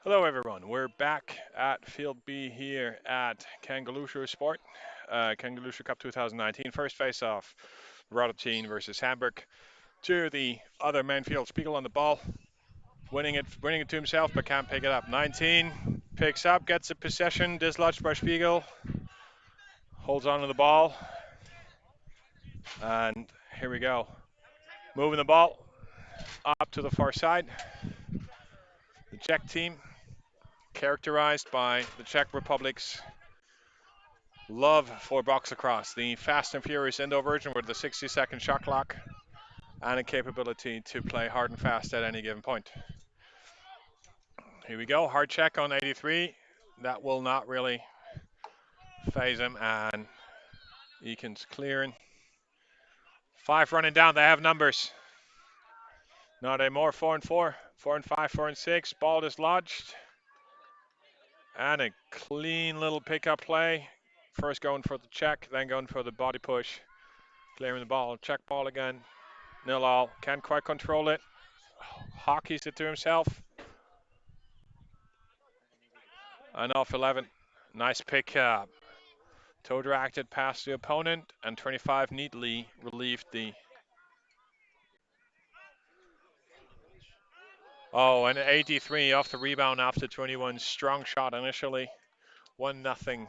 Hello, everyone. We're back at Field B here at Galluccio Sport, Galluccio Cup 2019. First face-off, Radotín versus Hamburg. To the other main field, Spiegel on the ball, winning it to himself, but can't pick it up. 19 picks up, gets a possession, dislodged by Spiegel, holds on to the ball, and here we go. Moving the ball up to the far side. The Czech team, characterized by the Czech Republic's love for box lacrosse, the fast and furious indoor version with the 60-second shot clock and a capability to play hard and fast at any given point. Here we go, hard check on 83. That will not really phase him, and Eakin's clearing. 5 running down, they have numbers. Not anymore, 4 and 4, 4 and 5, 4 and 6. Ball dislodged. And a clean little pickup play. First going for the check, then going for the body push. Clearing the ball, check ball again. 0-all, can't quite control it. Hockeys it to himself. And off 11. Nice pick up. Toe directed past the opponent, and 25 neatly relieved the. Oh, and 83 off the rebound after 21. Strong shot initially. 1-0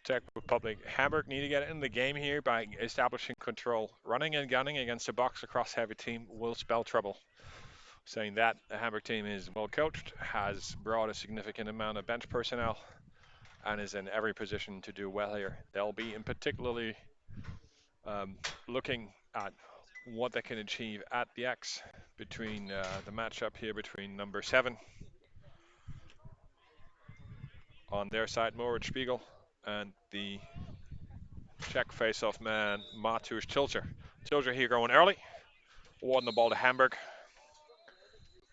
Czech Republic. Hamburg need to get in the game here by establishing control. Running and gunning against a box lacrosse heavy team will spell trouble. Saying that, the Hamburg team is well coached, has brought a significant amount of bench personnel, and is in every position to do well here. They'll be in particularly looking at what they can achieve at the X between the matchup here between number 7 on their side, Moritz Spiegel, and the Czech face-off man, Mateusz Tilger. Tilger here going early, awarding the ball to Hamburg.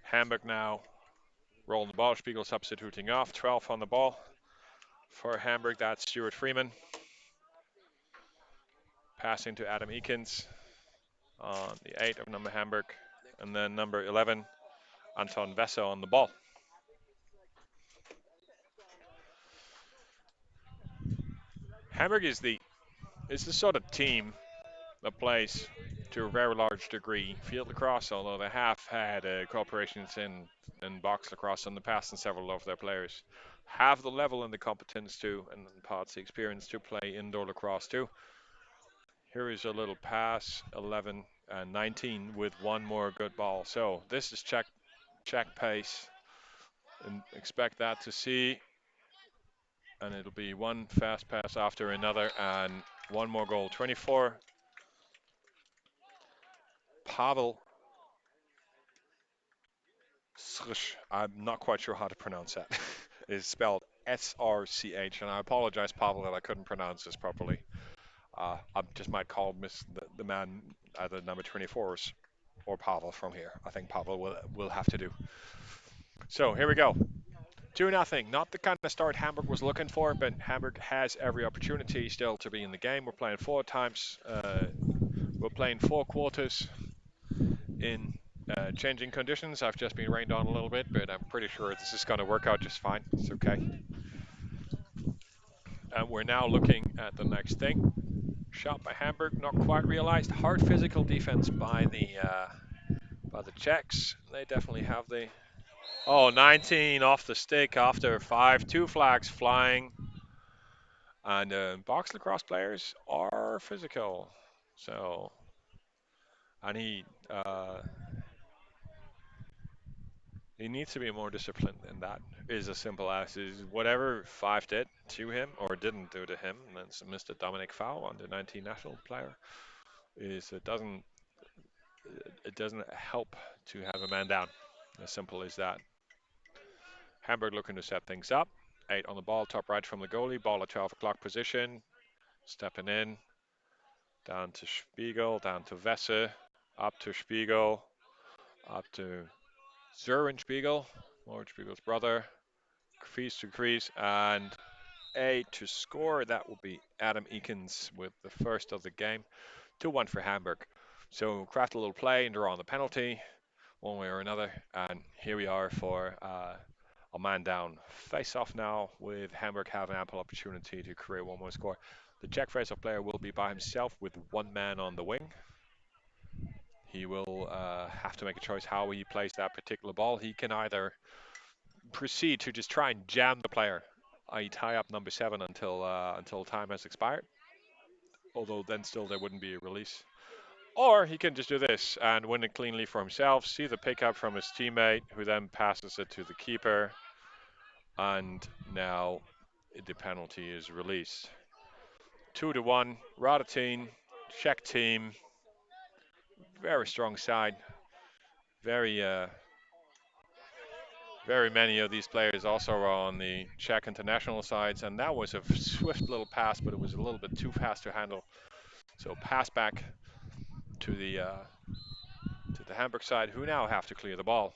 Hamburg now rolling the ball, Spiegel substituting off, 12 on the ball. For Hamburg, that's Stuart Freeman. Passing to Adam Eakins on the 8 of number Hamburg. And then number 11, Anton Vessa on the ball. Hamburg is the sort of team that plays to a very large degree field lacrosse, although they have had cooperations in box lacrosse in the past, and several of their players have the level and the competence to, and parts the experience to play indoor lacrosse too. Here is a little pass, 11 and 19 with one more good ball. So this is check pace, and expect that to see. And it'll be one fast pass after another, and one more goal. 24. Pavel Srch, I'm not quite sure how to pronounce that. It's spelled SRCH, and I apologize, Pavel, that I couldn't pronounce this properly. I just might call the man either number 24s or Pavel from here. I think Pavel will have to do. So here we go. 2-0. Not the kind of start Hamburg was looking for, but Hamburg has every opportunity still to be in the game. We're playing 4 times. We're playing 4 quarters in changing conditions. I've just been rained on a little bit, but I'm pretty sure this is going to work out just fine. It's okay. And we're now looking at the next thing. Shot by Hamburg, not quite realized. Hard physical defense by the Czechs. They definitely have the. Oh, 19 off the stick after 5. 2 flags flying. And box lacrosse players are physical. So, and he needs to be more disciplined than that. Is as simple as is whatever 5 did to him or didn't do to him. And that's Mr. Dominic Fowl, under 19 national player. It doesn't help to have a man down. As simple as that. Hamburg looking to set things up. 8 on the ball, top right from the goalie. Ball at 12 o'clock position. Stepping in. Down to Spiegel, down to Vesse, up to Spiegel, up to Sören Spiegel, Moritz Spiegel's brother. Crease to crease, and A to score. That will be Adam Eakins with the first of the game. 2-1 for Hamburg. So craft a little play and draw on the penalty, one way or another. And here we are for a a man down. Face off now with Hamburg having ample opportunity to create one more score. The Czech face-off player will be by himself with one man on the wing. He will have to make a choice how he plays that particular ball. He can either proceed to just try and jam the player, i.e. tie up number 7 until time has expired, although then still there wouldn't be a release. Or he can just do this and win it cleanly for himself, see the pickup from his teammate, who then passes it to the keeper, and now the penalty is released. 2-1, Radotín, Czech team, very strong side, very very many of these players also are on the Czech international sides, and that was a swift little pass, but it was a little bit too fast to handle. So pass back to the Hamburg side, who now have to clear the ball.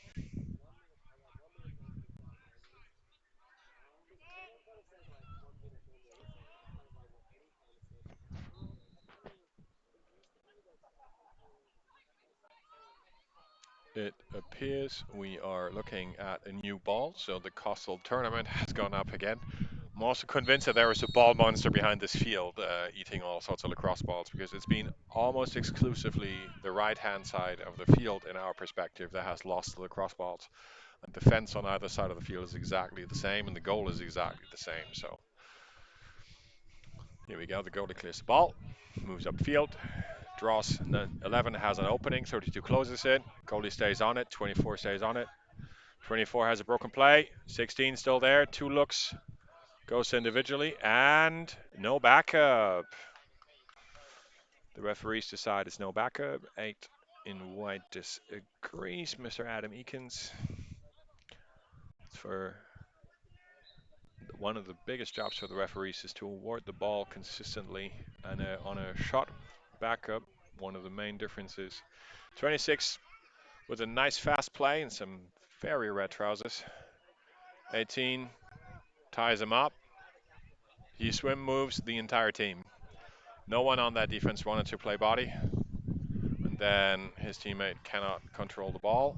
It appears we are looking at a new ball, so the Coastal tournament has gone up again. I'm also convinced that there is a ball monster behind this field eating all sorts of lacrosse balls, because it's been almost exclusively the right-hand side of the field in our perspective that has lost the lacrosse balls. And the fence on either side of the field is exactly the same, and the goal is exactly the same. So here we go. The goalie clears the ball, moves upfield, draws. 11 has an opening, 32 closes it. Goalie stays on it, 24 stays on it. 24 has a broken play, 16 still there, 2 looks, goes individually, and no backup. The referees decide it's no backup. 8 in white disagrees. Mr. Adam Eakins. For one of the biggest jobs for the referees is to award the ball consistently and on a shot backup. One of the main differences. 26 with a nice fast play and some very red trousers. 18 ties him up. He swim moves the entire team. No one on that defense wanted to play body. And then his teammate cannot control the ball.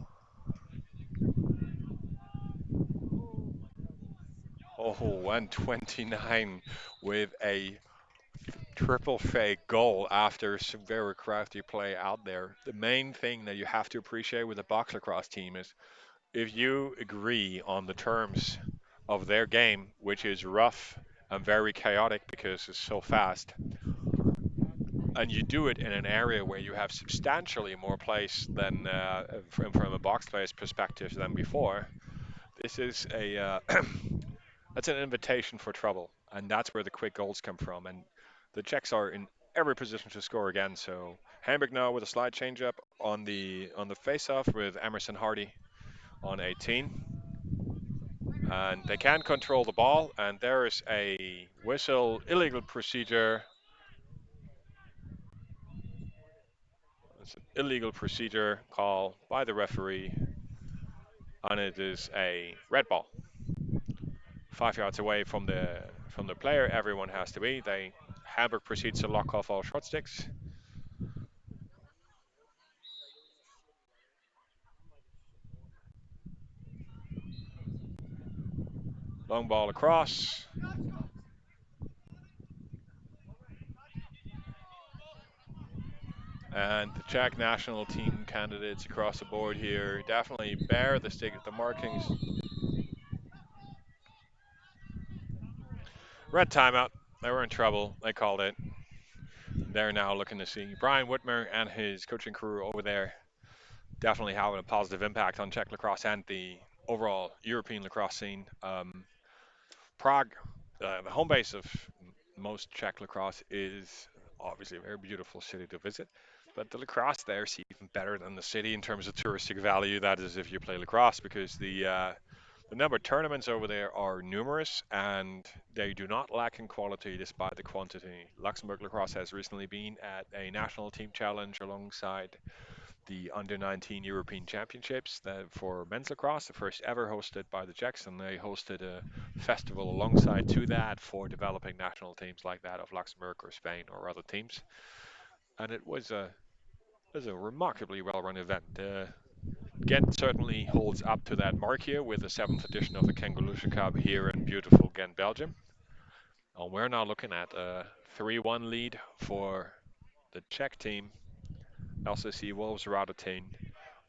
Oh, 129 with a triple fake goal after some very crafty play out there. The main thing that you have to appreciate with the box lacrosse team is if you agree on the terms of their game, which is rough and very chaotic because it's so fast, and you do it in an area where you have substantially more place than from a box player's perspective than before, this is a that's an invitation for trouble, and that's where the quick goals come from. And the Czechs are in every position to score again. So Hamburg now with a slide change-up on the face-off with Emerson Hardy on 18, and they can control the ball. And there is a whistle, illegal procedure. It's an illegal procedure call by the referee, and it is a red ball. 5 yards away from the player, everyone has to be. Hamburg proceeds to lock off all short sticks. Long ball across. And the Czech national team candidates across the board here definitely bear the stick at the markings. Red timeout. They were in trouble. They called it. They're now looking to see Brian Whitmer and his coaching crew over there definitely having a positive impact on Czech lacrosse and the overall European lacrosse scene. Prague, the home base of most Czech lacrosse, is obviously a very beautiful city to visit. But the lacrosse there is even better than the city in terms of touristic value. That is, if you play lacrosse, because the number of tournaments over there are numerous, and they do not lack in quality despite the quantity. Luxembourg lacrosse has recently been at a national team challenge alongside the under-19 European Championships for men's lacrosse, the first ever hosted by the Czechs, and they hosted a festival alongside to that for developing national teams like that of Luxembourg or Spain or other teams. And it was a remarkably well-run event. Ghent certainly holds up to that mark here with the 7th edition of the Galluccio Cup here in beautiful Ghent, Belgium. And we're now looking at a 3-1 lead for the Czech team, LCC Wolves Radotín,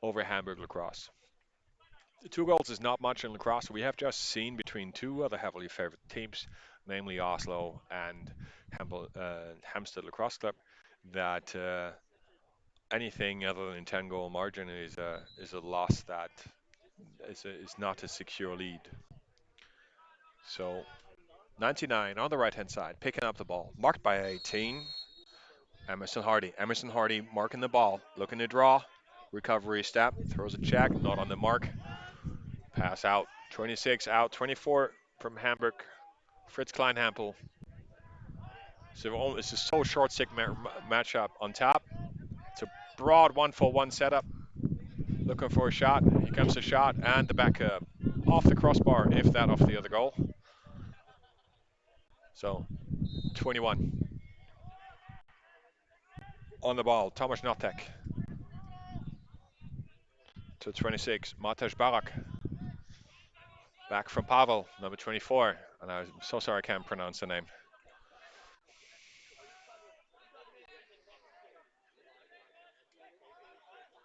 over Hamburg Lacrosse. The 2 goals is not much in lacrosse. We have just seen between two other heavily favored teams, namely Oslo and Hampstead Lacrosse Club, that anything other than 10-goal margin is a loss that is not a secure lead. So 99 on the right-hand side, picking up the ball, marked by 18. Emerson Hardy. Emerson Hardy marking the ball, looking to draw. Recovery step, throws a check, not on the mark. Pass out. 26 out, 24 from Hamburg. Fritz Kleinhampel. So it's a so short stick matchup on top. It's a broad 1-for-1 setup. Looking for a shot. Here comes the shot and the back off the crossbar, if that off the other goal. So 21. On the ball, Tomasz Notek. To 26, Matej Barak. Back from Pavel, number 24. And I'm so sorry I can't pronounce the name.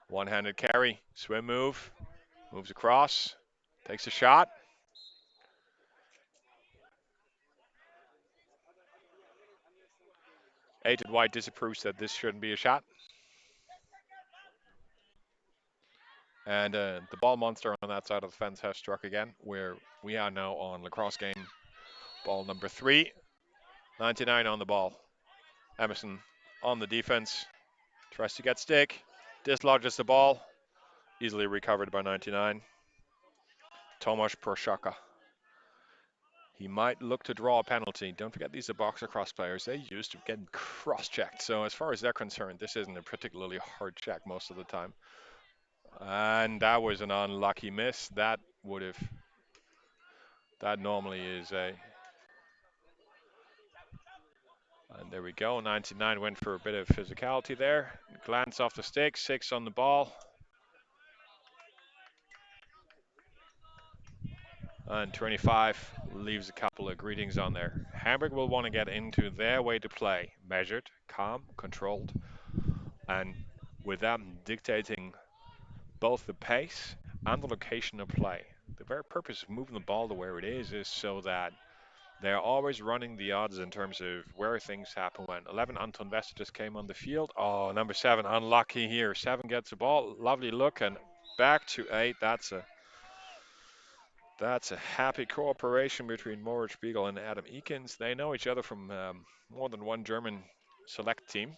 One-handed carry, swim move, moves across, takes a shot. Agent White disapproves that this shouldn't be a shot. And the ball monster on that side of the fence has struck again, where we are now on lacrosse game ball number 3. 99 on the ball. Emerson on the defense, tries to get stick, dislodges the ball, easily recovered by 99. Tomasz Proshaka. He might look to draw a penalty. Don't forget, these are box lacrosse players. They used to get cross-checked. So as far as they're concerned, this isn't a particularly hard check most of the time. And that was an unlucky miss. That normally is a... And there we go. 99 went for a bit of physicality there. Glance off the stick. 6 on the ball. And 25 leaves a couple of greetings on there. Hamburg will want to get into their way to play. Measured, calm, controlled, and with them dictating both the pace and the location of play. The very purpose of moving the ball to where it is so that they're always running the odds in terms of where things happen when. 11, Anton Wester just came on the field. Oh, number 7, unlucky here. 7 gets the ball. Lovely look, and back to 8. That's a happy cooperation between Moritz Spiegel and Adam Eakins. They know each other from more than one German select team.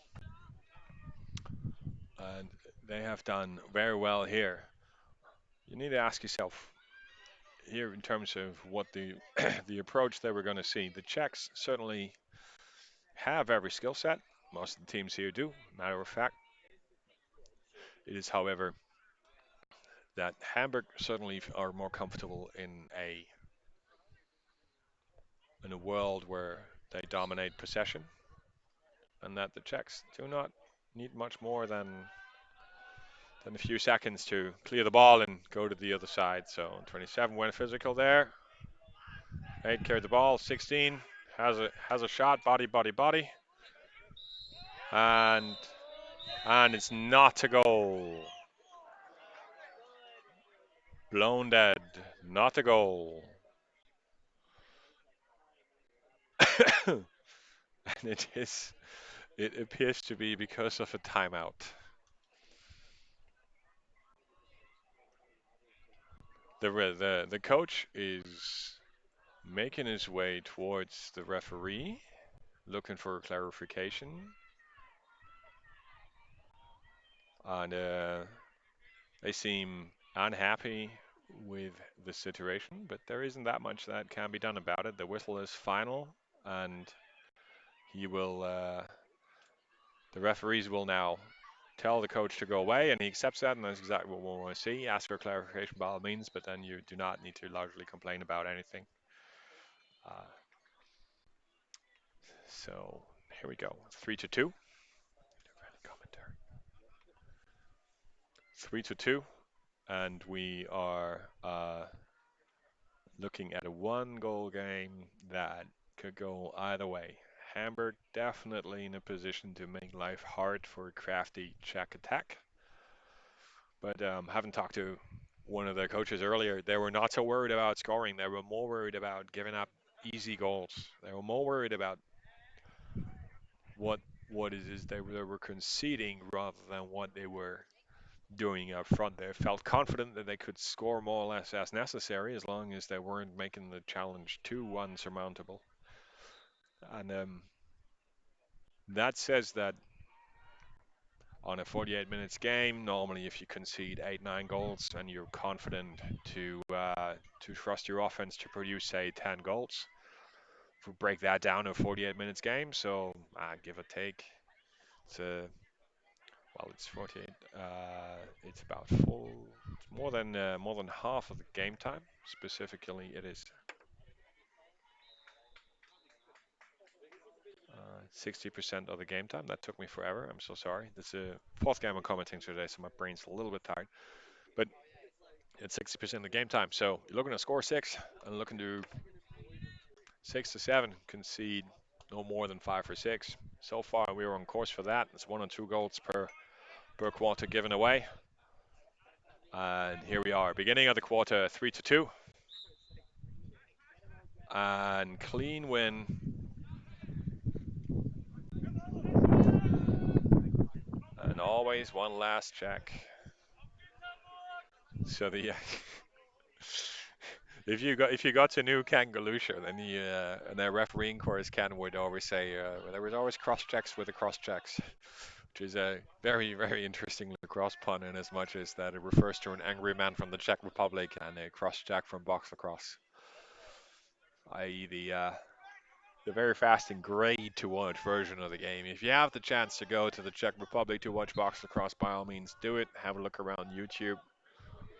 And they have done very well here. You need to ask yourself here in terms of what the the approach that we're going to see. The Czechs certainly have every skill set. Most of the teams here do. Matter of fact, it is, however, that Hamburg certainly are more comfortable in a world where they dominate possession, and that the Czechs do not need much more than a few seconds to clear the ball and go to the other side. So 27 went physical there. 8 carried the ball. 16 has a shot. Body. And it's not a goal. Blown dead. Not a goal. And it appears to be because of a timeout. The coach is making his way towards the referee, looking for clarification. And they seem unhappy with the situation, but there isn't that much that can be done about it. The whistle is final, and he will. The referees will now tell the coach to go away, and he accepts that, and that's exactly what we want to see. Ask for clarification by all means, but then you do not need to largely complain about anything. So here we go. 3-2. 3-2. and we are looking at a one-goal game that could go either way. Hamburg definitely in a position to make life hard for a crafty Czech attack. But having talked to one of the coaches earlier, they were not so worried about scoring. They were more worried about giving up easy goals. They were more worried about what it is they were conceding rather than what they were doing up front. They felt confident that they could score more or less as necessary as long as they weren't making the challenge too unsurmountable. And that says that on a 48 minutes game, normally if you concede 8-9 goals and you're confident to trust your offense to produce say 10 goals, if we break that down to a 48 minutes game, so give or take, it's well, it's 48. It's about full. It's more than half of the game time. Specifically, it is 60% of the game time. That took me forever. I'm so sorry. This is the fourth game I'm commenting today, so my brain's a little bit tired. But it's 60% of the game time. So you're looking to score 6 and looking to 6 to 7, concede no more than 5 or 6. So far, we were on course for that. It's 1 or 2 goals per quarter given away. And here we are, beginning of the quarter, 3 to 2. And clean win. And always one last check. So the if you got to new galluccio, then and the refereeing course would always say there was always cross checks with the cross checks, which is a very very interesting lacrosse pun in as much as that it refers to an angry man from the Czech Republic and a cross check from box lacrosse, i.e. the very fast and great to watch version of the game. If you have the chance to go to the Czech Republic to watch box lacrosse, by all means do it. Have a look around YouTube.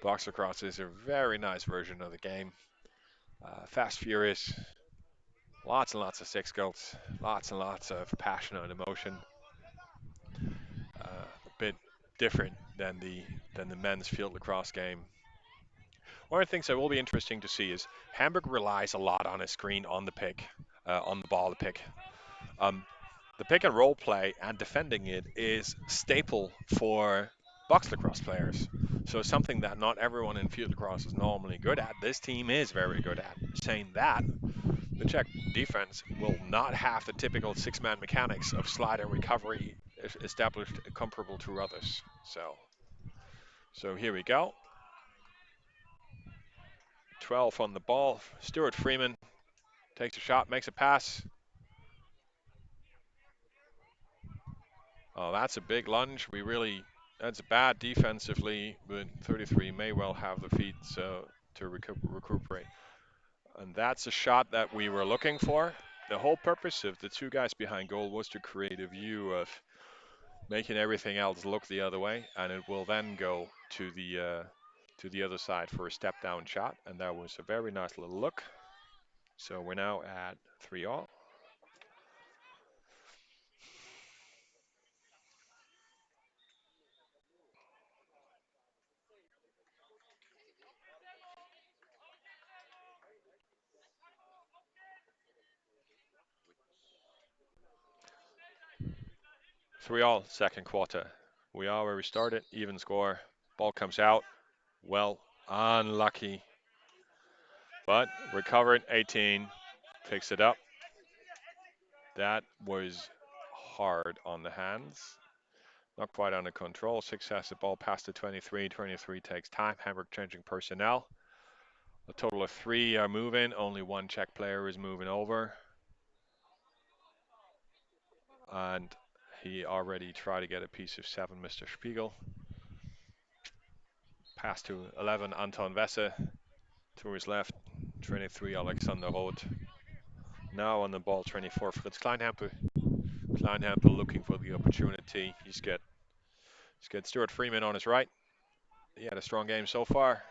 Box lacrosse is a very nice version of the game. Fast, furious, lots and lots of 6 goals, lots and lots of passion and emotion. A bit different than the men's field lacrosse game. One of the things that will be interesting to see is Hamburg relies a lot on a screen on the pick, on the ball to pick. The pick and roll play and defending it is staple for box lacrosse players. So something that not everyone in field lacrosse is normally good at. This team is very good at. Saying that, the Czech defense will not have the typical 6-man mechanics of slide and recovery established comparable to others. So here we go. 12 on the ball. Stuart Freeman takes a shot, makes a pass. Oh, that's a big lunge. That's bad defensively, but 33 may well have the feet to recuperate. And that's a shot that we were looking for. The whole purpose of the 2 guys behind goal was to create a view of making everything else look the other way, and it will then go to the other side for a step down shot, and that was a very nice little look. So we're now at 3-all. Three all, second quarter. We are where we started, even score. Ball comes out. Well, unlucky. But recovered, 18, picks it up. That was hard on the hands. Not quite under control. 6 has the ball past the 23. 23 takes time. Hamburg changing personnel. A total of 3 are moving. Only 1 Czech player is moving over. And he already tried to get a piece of 7, Mr. Spiegel. Pass to 11, Anton Wesse. To his left, 23, Alexander Roth. Now on the ball, 24, Fritz Kleinhampe. Kleinhampe looking for the opportunity. He's got Stuart Freeman on his right. He had a strong game so far.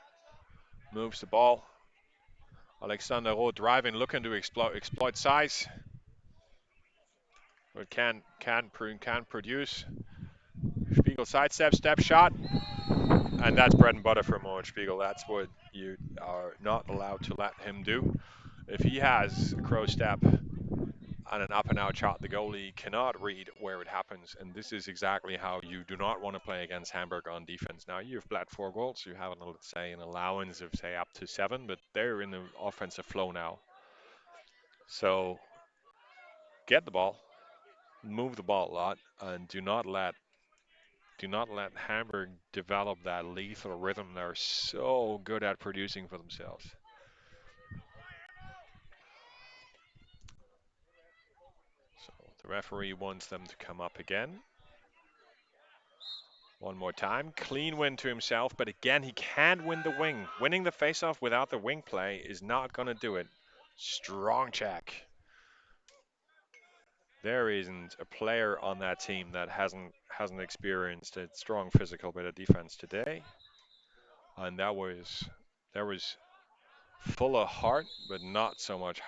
Moves the ball. Alexander Roth driving, looking to exploit size. But can produce. Spiegel sidestep, step shot. And that's bread and butter for Spiegel. That's what you are not allowed to let him do. If he has a crow step and an up and out shot, the goalie cannot read where it happens. And this is exactly how you do not want to play against Hamburg on defense. Now, you've bled 4 goals. You have, let's say, an allowance of, say, up to 7, but they're in the offensive flow now. So get the ball, move the ball a lot, and do not let Hamburg develop that lethal rhythm they're so good at producing for themselves. So the referee wants them to come up again. One more time. Clean win to himself, but again, he can't win the wing. Winning the faceoff without the wing play is not going to do it. Strong check. There isn't a player on that team that hasn't experienced a strong physical bit of defense today. And that was full of heart, but not so much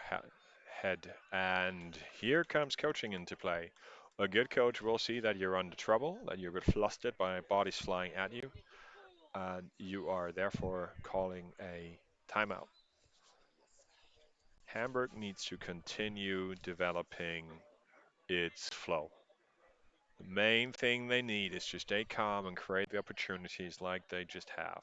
head. And here comes coaching into play. A good coach will see that you're under trouble, that you're a bit flustered by bodies flying at you, and you are therefore calling a timeout. Hamburg needs to continue developing its flow. The main thing they need is to stay calm and create the opportunities like they just have.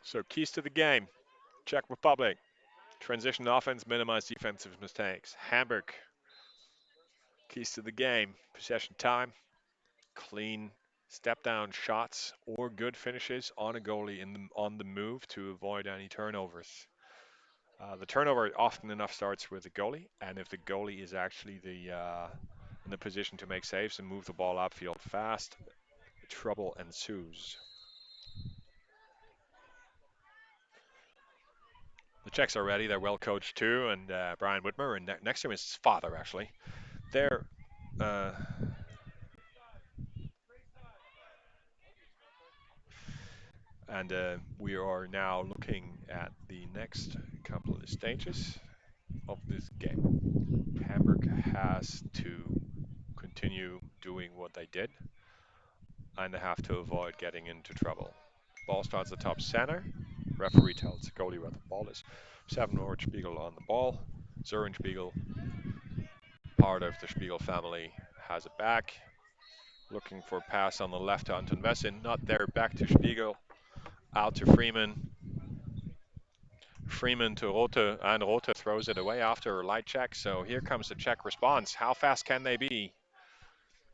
So keys to the game. Czech Republic. Transition offense, minimize defensive mistakes. Hamburg. Keys to the game. Possession time. Clean step down shots or good finishes on a goalie on the move to avoid any turnovers. The turnover often enough starts with the goalie, and if the goalie is actually in the position to make saves and move the ball upfield fast, trouble ensues. The Czechs are ready. They're well coached too, and Brian Whitmer, and next to him is his father actually. They're uh, and we are now looking at the next couple of stages of this game. Hamburg has to continue doing what they did, and they have to avoid getting into trouble. Ball starts at top center. Referee tells the goalie where the ball is. 7 Spiegel on the ball. Spiegel, part of the Spiegel family, has it back. Looking for a pass on the left to Anton Vessin. Not there, back to Spiegel. Out to Freeman. Freeman to Rothe, and Rothe throws it away after a light check. So here comes the Czech response. How fast can they be?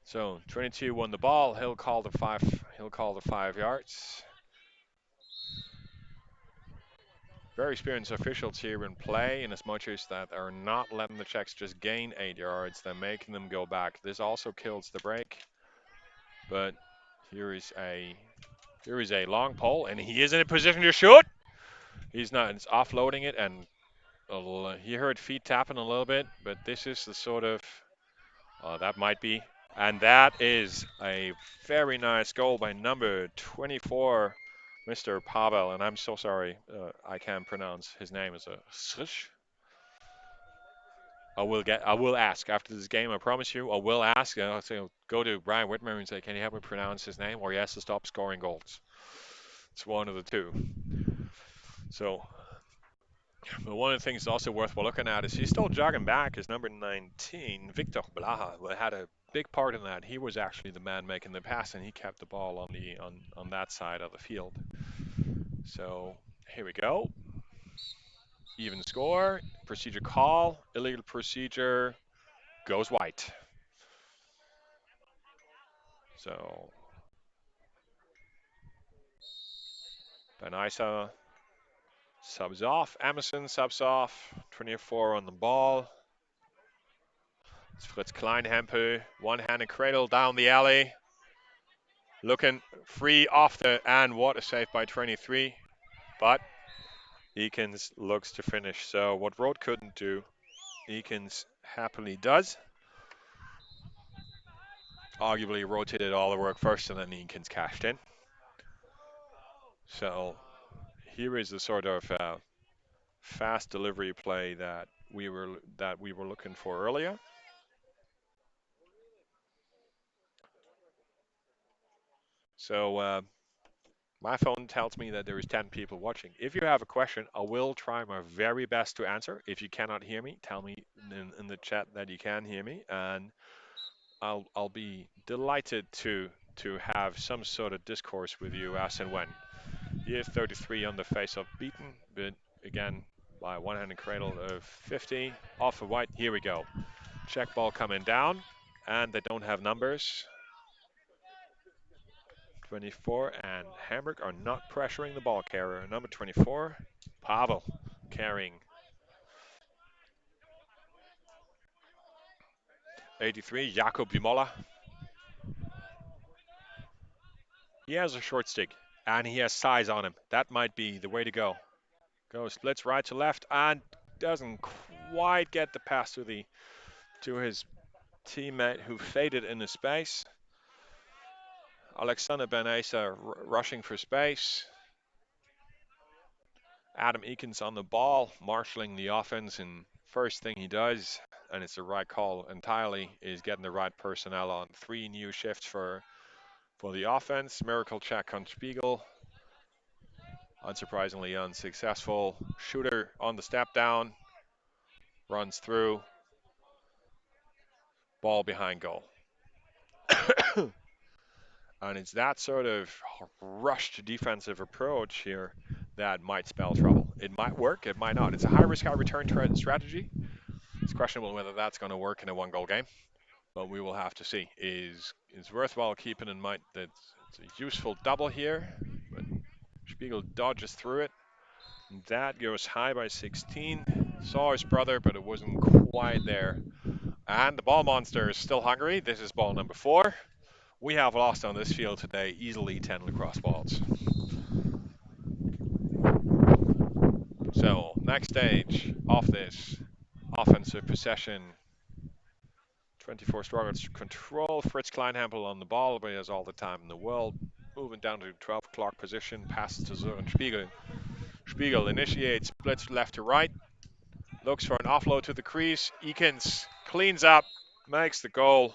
So 22 won the ball. He'll call the 5. He'll call the 5 yards. Very experienced officials here in play, in as much as that are not letting the Czechs just gain 8 yards. They're making them go back. This also kills the break. But here is a long pole, and he is in a position to shoot. He's not. It's offloading it, and he heard feet tapping a little bit, but this is the sort of that might be, and that is a very nice goal by number 24, Mr. Pavel. And I'm so sorry, I can't pronounce his name. Is a Srish. I will ask after this game. I promise you, I will ask. I'll say, go to Brian Whitmer and say, can you help me pronounce his name, or he has to stop scoring goals. It's one of the two. So, but one of the things also worthwhile looking at is he's still jogging back. Is number 19, Victor Blaha, who had a big part in that. He was actually the man making the pass, and he kept the ball on that side of the field. So here we go. Even score. Procedure call. Illegal procedure. Goes white. So Benaisa subs off. Emerson subs off. 24 on the ball. It's Fritz Kleinhempel. One-handed cradle down the alley. Looking free off and what a save by 23. But Eakins looks to finish. So what Road couldn't do, Eakins happily does. Arguably rotated all the work first, and then Eakins cashed in. So here is the sort of fast delivery play that we were looking for earlier. So my phone tells me that there is 10 people watching. If you have a question, I will try my very best to answer. If you cannot hear me, tell me in the chat that you can hear me, and I'll be delighted to have some sort of discourse with you as and when. Year 33 on the face of beaten, but again by one-handed cradle of 50 off of white. Here we go. Check ball coming down, and they don't have numbers. 24 and Hamburg are not pressuring the ball carrier. Number 24, Pavel, carrying. 83, Jakob Vimola. He has a short stick, and he has size on him. That might be the way to go. Goes splits right to left, and doesn't quite get the pass to his teammate who faded in the space. Alexander Ben Asa rushing for space. Adam Eakins on the ball, marshalling the offense, and first thing he does, and it's the right call entirely, is getting the right personnel on. 3 new shifts for the offense. Miracle check on Spiegel. Unsurprisingly unsuccessful. Shooter on the step down. Runs through. Ball behind goal. And it's that sort of rushed defensive approach here that might spell trouble. It might work, it might not. It's a high risk, high return strategy. It's questionable whether that's going to work in a 1-goal game, but we will have to see. It's worthwhile keeping in mind that it's a useful double here, but Spiegel dodges through it. That goes high by 16. Saw his brother, but it wasn't quite there. And the ball monster is still hungry. This is ball number 4. We have lost on this field today easily 10 lacrosse balls. So, next stage of this offensive possession. 24 struggles to control. Fritz Kleinhampel on the ball, but he has all the time in the world. Moving down to 12 o'clock position, passes to Sören Spiegel. Spiegel initiates, splits left to right. Looks for an offload to the crease. Eakins cleans up, makes the goal.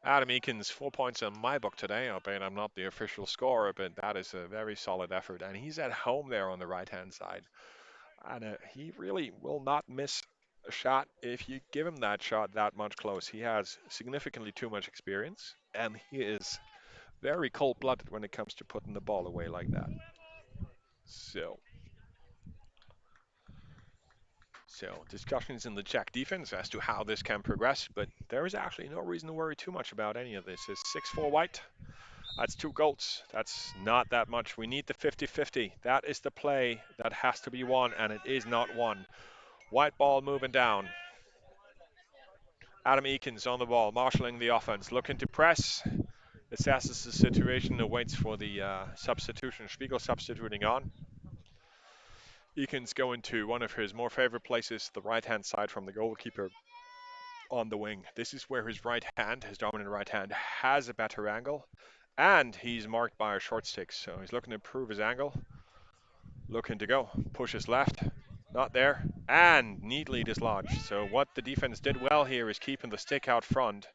Adam Eakins, 4 points in my book today, albeit I'm not the official scorer, but that is a very solid effort. And he's at home there on the right-hand side. And he really will not miss a shot if you give him that shot that much close. He has significantly too much experience, and he is very cold-blooded when it comes to putting the ball away like that. So discussions in the Czech defense as to how this can progress, but there is actually no reason to worry too much about any of this. It's 6-4 white. That's 2 goals. That's not that much. We need the 50-50. That is the play that has to be won, and it is not won. White ball moving down. Adam Eakins on the ball, marshalling the offense, looking to press. Assesses the situation and waits for the substitution. Spiegel substituting on. Eakins going to one of his more favorite places, the right-hand side from the goalkeeper on the wing. This is where his right hand, his dominant right hand, has a better angle. And he's marked by a short stick, so he's looking to improve his angle. Looking to go. Pushes left. Not there. And neatly dislodged. So what the defense did well here is keeping the stick out front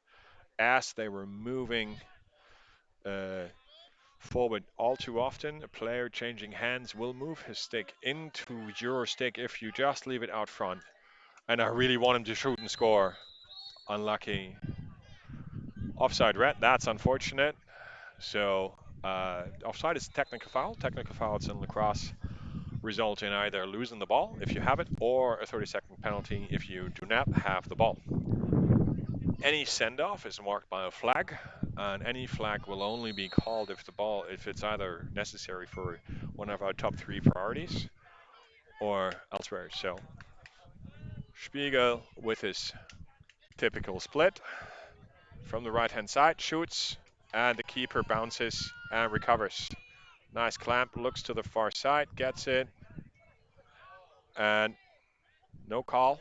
as they were moving forward. All too often, a player changing hands will move his stick into your stick if you just leave it out front. And I really want him to shoot and score. Unlucky. Offside red, that's unfortunate. So offside is technical foul. Technical fouls in lacrosse result in either losing the ball if you have it, or a 30-second penalty if you do not have the ball. Any send-off is marked by a flag, and any flag will only be called if it's either necessary for one of our top 3 priorities or elsewhere. So Spiegel with his typical split from the right-hand side, shoots, and the keeper bounces and recovers. Nice clamp, looks to the far side, gets it, and no call.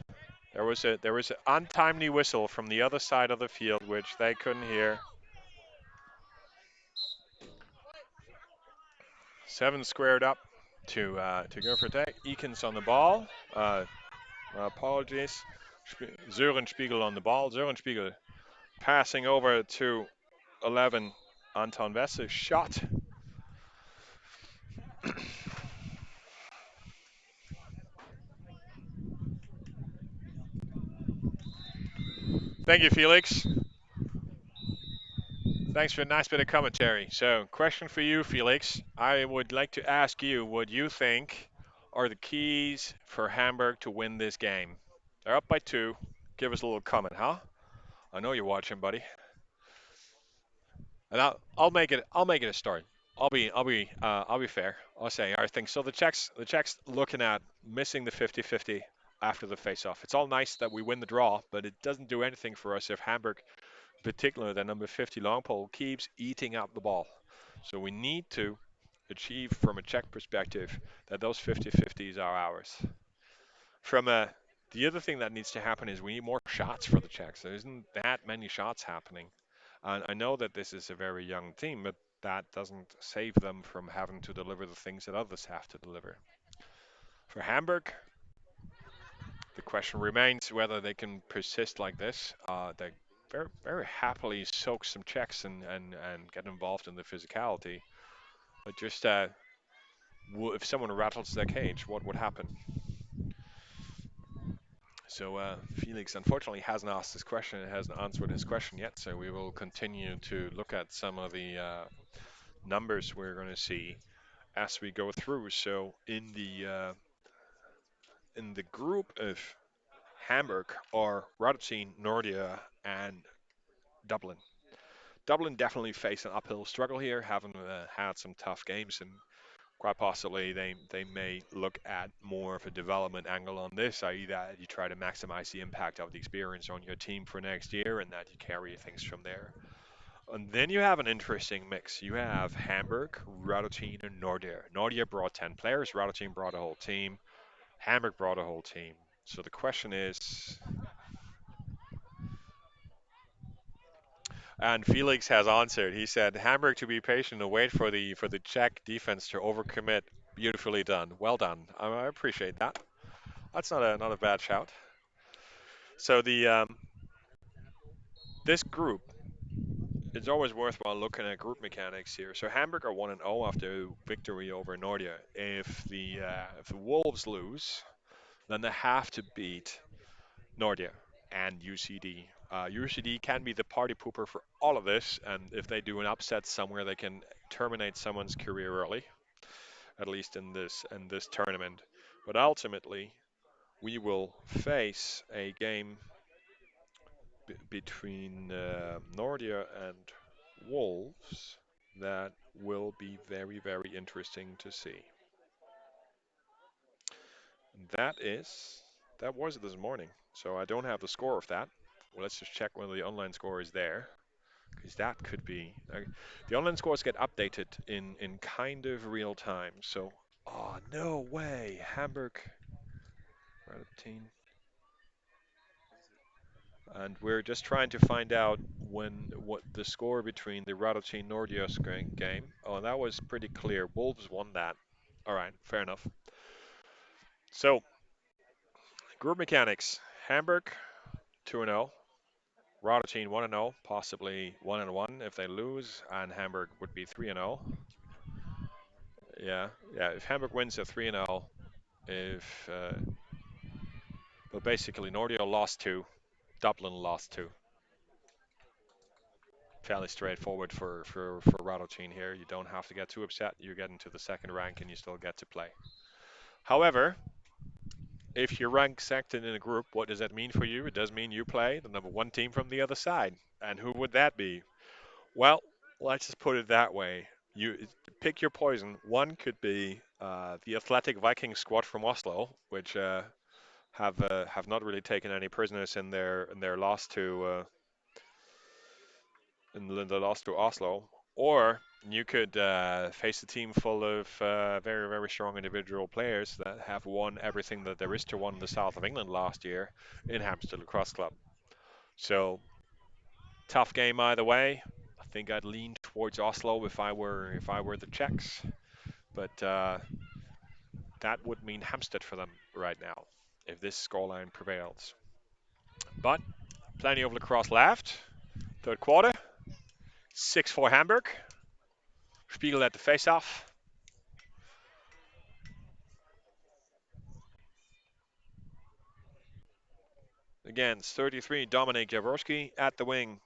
There was an untimely whistle from the other side of the field, which they couldn't hear. 7 squared up to go for attack. Eakins on the ball. Apologies. Sören Spiegel on the ball. Sören Spiegel passing over to 11 Anton Wesse's shot. Thank you, Felix. Thanks for a nice bit of commentary. So, question for you, Felix. I would like to ask you what you think are the keys for Hamburg to win this game. They're up by 2. Give us a little comment, huh? I know you're watching, buddy. And I'll make it. I'll make it a start. I'll be fair. I'll say I think so. The Czechs looking at missing the 50-50 after the face-off. It's all nice that we win the draw, but it doesn't do anything for us if Hamburg, particularly the number 50 long pole, keeps eating up the ball. So we need to achieve, from a Czech perspective, that those 50-50s are ours. The other thing that needs to happen is we need more shots for the Czechs. There isn't that many shots happening. And I know that this is a very young team, but that doesn't save them from having to deliver the things that others have to deliver. For Hamburg, the question remains whether they can persist like this. They very, very happily soak some Czechs and get involved in the physicality. But just if someone rattles their cage, what would happen? So Felix unfortunately hasn't asked this question and hasn't answered his question yet. So we will continue to look at some of the numbers we're going to see as we go through. So in the group of Hamburg are Radotín, Nordia, and Dublin. Dublin definitely face an uphill struggle here, having had some tough games, and quite possibly they may look at more of a development angle on this, i.e. that you try to maximize the impact of the experience on your team for next year and that you carry things from there. And then you have an interesting mix. You have Hamburg, Radotín, and Nordia. Nordia brought 10 players, Radotín brought a whole team, Hamburg brought a whole team. So the question is, and Felix has answered. He said Hamburg to be patient and wait for the Czech defense to overcommit. Beautifully done. Well done. I appreciate that. That's not a bad shout. So this group, it's always worthwhile looking at group mechanics here. So Hamburg are 1-0 after victory over Nordia. If the Wolves lose, then they have to beat Nordia and UCD. UCD can be the party pooper for all of this, and if they do an upset somewhere, they can terminate someone's career early, at least in this tournament. But ultimately, we will face a game between Nordia and Wolves that will be very, very interesting to see. That was this morning, so I don't have the score of that. Well, let's just check whether the online score is there, because that could be. The online scores get updated in kind of real time. So, oh no way, Hamburg, Radotín. And we're just trying to find out what the score between the Radotín Nordios game. Oh, that was pretty clear. Wolves won that. All right, fair enough. So, group mechanics: Hamburg 2-0, Radotín 1-0, possibly 1-1 if they lose, and Hamburg would be 3-0. Yeah, yeah. If Hamburg wins, they're 3-0. If but basically Nordia lost 2, Dublin lost 2. Fairly straightforward for Radotín here. You don't have to get too upset. You get into the second rank and you still get to play. However, if you're ranked second in a group, what does that mean for you? It does mean you play the number 1 team from the other side. And who would that be? Well, let's just put it that way. You pick your poison. One could be the Athletic Viking squad from Oslo, which have not really taken any prisoners in their loss to Oslo, or you could face a team full of very, very strong individual players that have won everything that there is to win in the south of England last year in Hampstead Lacrosse Club. So tough game either way. I think I'd lean towards Oslo if I were the Czechs, but that would mean Hampstead for them right now if this scoreline prevails. But plenty of lacrosse left. Third quarter. 6-4 Hamburg. Spiegel at the face-off. Again, 33 Dominik Jaworski at the wing.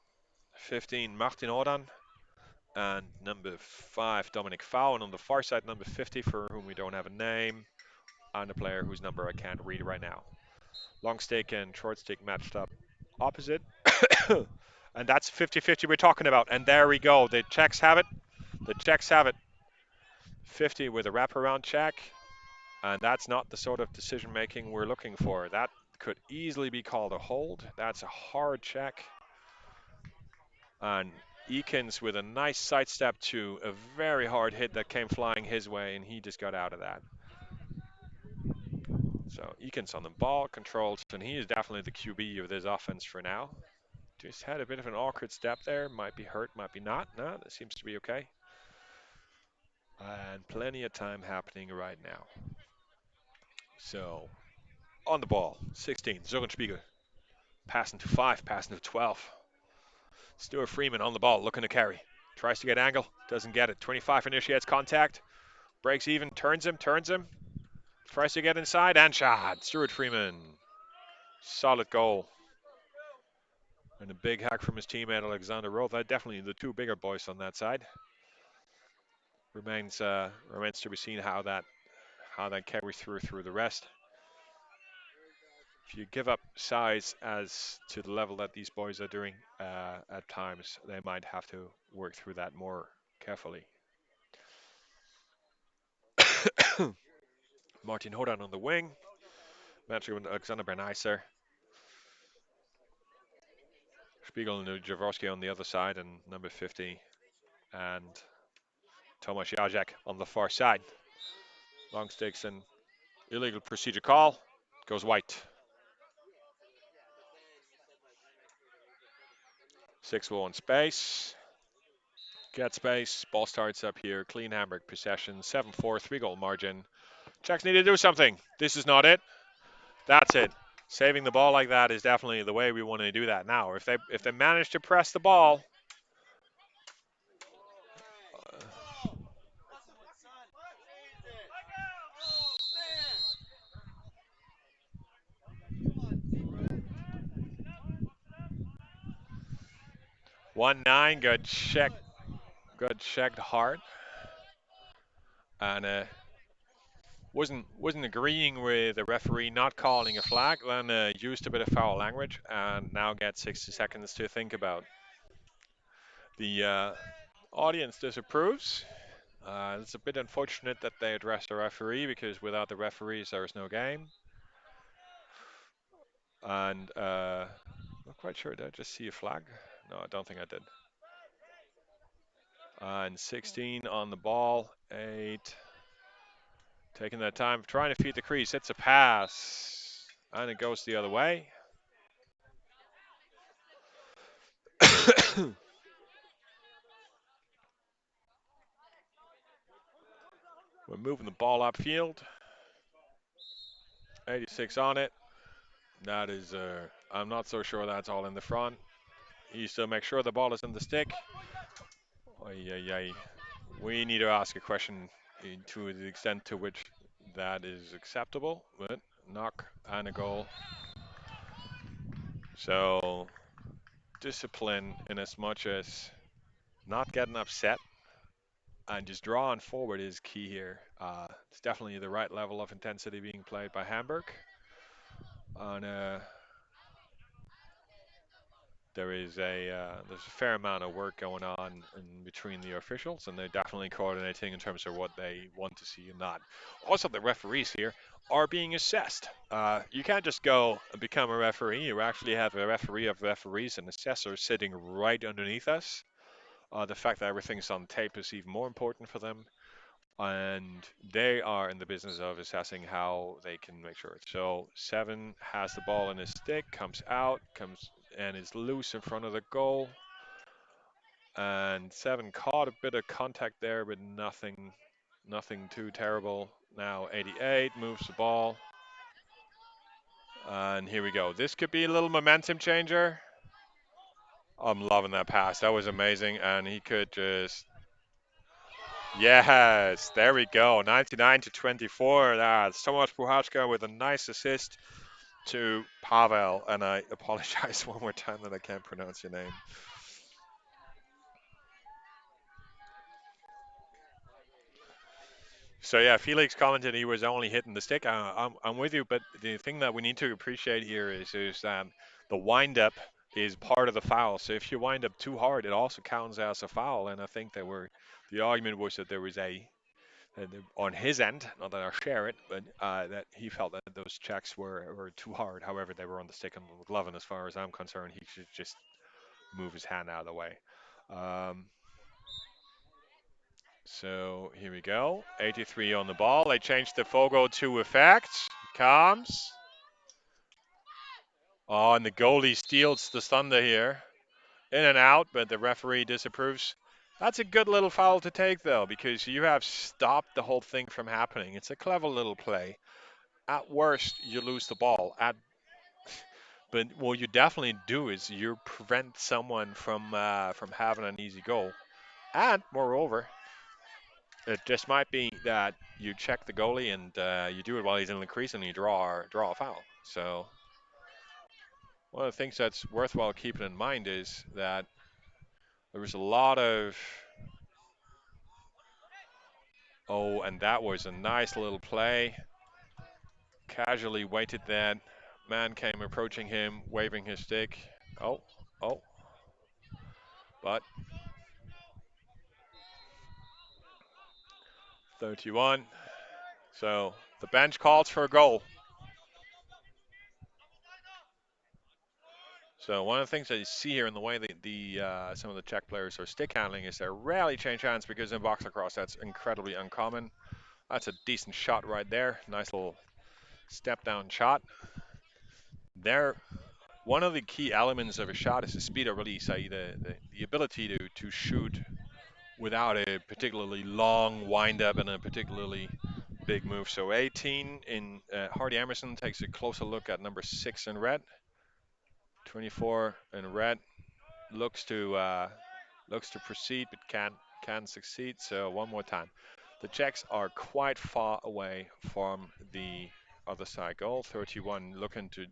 15 Martin Odan. And number 5 Dominic Fowen on the far side. Number 50 for whom we don't have a name. And a player whose number I can't read right now. Long stick and short stick matched up opposite. And that's 50-50 we're talking about. And there we go. The Czechs have it. The Czechs have it. 50 with a wraparound check. And that's not the sort of decision making we're looking for. That could easily be called a hold. That's a hard check. And Eakins with a nice sidestep to a very hard hit that came flying his way, and he just got out of that. So Eakins on the ball, controls, and he is definitely the QB of this offense for now. Just had a bit of an awkward step there. Might be hurt, might be not. No, that seems to be okay. And plenty of time happening right now. So on the ball, 16, Zurgenspiegel. Passing to 5, passing to 12. Stuart Freeman on the ball, looking to carry. Tries to get angle, doesn't get it. 25 initiates contact. Breaks even, turns him. Tries to get inside, and shot. Stuart Freeman. Solid goal. And a big hack from his teammate, Alexander Roth. Definitely the two bigger boys on that side. Remains to be seen how that carries through the rest. If you give up size as to the level that these boys are doing at times, they might have to work through that more carefully. Martin Hodan on the wing. Matching with Alexander Berneiser. Spiegel and Jaworski on the other side, and number 50 and Tomasz Jacek on the far side. Long sticks and illegal procedure call. Goes white. 6-1 space. Get space. Ball starts up here. Clean Hamburg possession. 7-4, 3-goal margin. Czechs need to do something. This is not it. That's it. Saving the ball like that is definitely the way we want to do that now. If they manage to press the ball. 1-9, good checked hard. And wasn't agreeing with the referee not calling a flag, then used a bit of foul language, and now gets 60 seconds to think about. The audience disapproves. It's a bit unfortunate that they addressed the referee, because without the referees there is no game. And not quite sure, did I just see a flag? No, I don't think I did. And 16 on the ball, 8. Taking that time, trying to feed the crease. It's a pass, and it goes the other way. We're moving the ball upfield. 86 on it. That is, I'm not so sure that's all in the front. You still make sure the ball is in the stick. We need to ask a question to the extent to which that is acceptable. But knock and a goal. So discipline in as much as not getting upset and just drawing forward is key here. It's definitely the right level of intensity being played by Hamburg. And there's a fair amount of work going on in between the officials, and they're definitely coordinating in terms of what they want to see and not. Also, the referees here are being assessed. You can't just go and become a referee. You actually have a referee of referees and assessors sitting right underneath us. The fact that everything's on tape is even more important for them. And they are in the business of assessing how they can make sure. So 7 has the ball in his stick, comes out, and is loose in front of the goal. And 7 caught a bit of contact there, but nothing too terrible. Now 88 moves the ball. And here we go. This could be a little momentum changer. I'm loving that pass. That was amazing, and he could just. Yes, there we go. 99 to 24. That's Tomasz Puchacka with a nice assist to Pavel, and I apologize one more time that I can't pronounce your name. So yeah, Felix commented he was only hitting the stick. I'm with you, but the thing that we need to appreciate here is that the windup is part of the foul. So if you wind up too hard, it also counts as a foul. And I think the argument was that there was on his end, not that I share it, but that he felt that those checks were too hard. However, they were on the stick and the glove, and as far as I'm concerned, he should just move his hand out of the way. Um, So here we go. 83 on the ball. They changed the Fogo to effect. Comes. Oh, and the goalie steals the thunder here. In and out, but the referee disapproves. That's a good little foul to take, though, because you have stopped the whole thing from happening. It's a clever little play. At worst, you lose the ball. But what you definitely do is you prevent someone from having an easy goal. And moreover, it just might be that you check the goalie and you do it while he's in the crease and you draw a foul. So one of the things that's worthwhile keeping in mind is that there was a lot of and that was a nice little play. Casually waited that man came approaching him, waving his stick. Oh, oh, but 31. So the bench calls for a goal. So one of the things that you see here in the way that some of the Czech players are stick handling is they rarely change hands because in box lacrosse that's incredibly uncommon. That's a decent shot right there. Nice little step down shot. There, one of the key elements of a shot is the speed of release, i.e. the ability to shoot without a particularly long wind up and a particularly big move. So 18 in Hardy Emerson takes a closer look at number 6 in red. 24 in red looks to proceed but can succeed. So one more time. The Czechs are quite far away from the other side goal. 31 looking to.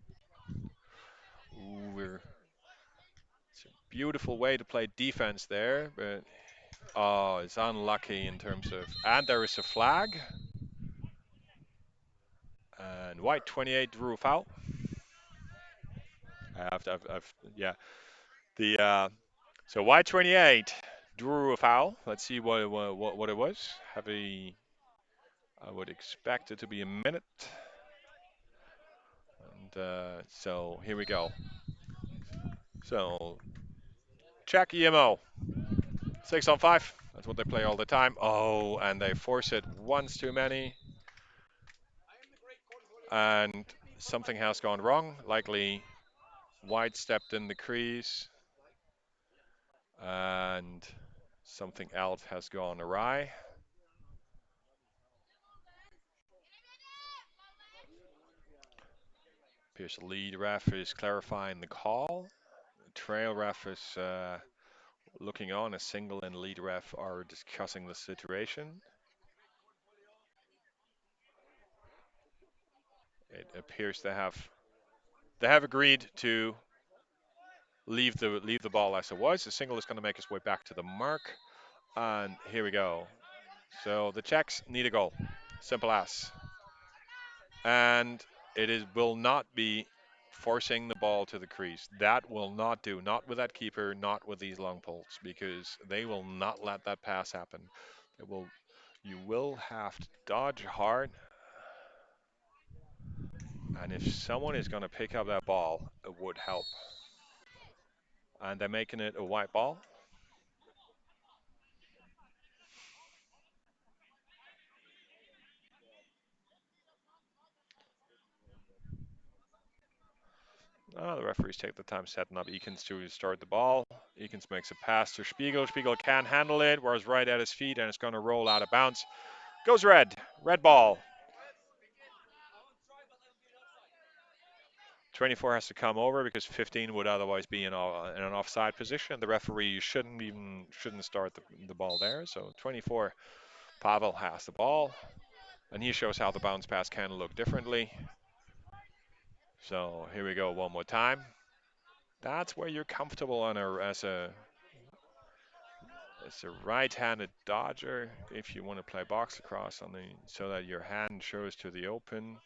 It's a beautiful way to play defense there, but it's unlucky in terms of. And there is a flag. And white 28 drew a foul. Yeah. So white 28 drew a foul. Let's see what it was. I would expect it to be a minute. And so here we go. So check EMO. 6-on-5. That's what they play all the time. Oh, and they force it once too many. And something has gone wrong. Likely white stepped in the crease. And something else has gone awry. Appears the lead ref is clarifying the call. The trail ref is looking on. A single and lead ref are discussing the situation. It appears they have agreed to leave the ball as it was. The single is going to make its way back to the mark. And here we go. So the Czechs need a goal. Simple as. And will not be forcing the ball to the crease. That will not do. Not with that keeper, not with these long poles, because they will not let that pass happen. You will have to dodge hard. And if someone is going to pick up that ball, it would help. And they're making it a white ball. The referees take the time setting up Eakins to start the ball. Eakins makes a pass to Spiegel. Spiegel can't handle it, whereas right at his feet, and it's going to roll out of bounds. Goes red. Red ball. 24 has to come over because 15 would otherwise be in an offside position. The referee shouldn't start the ball there. So 24, Pavel has the ball, and he shows how the bounce pass can look differently. So here we go one more time. That's where you're comfortable on as a right-handed dodger if you want to play box across on the so that your hand shows to the open.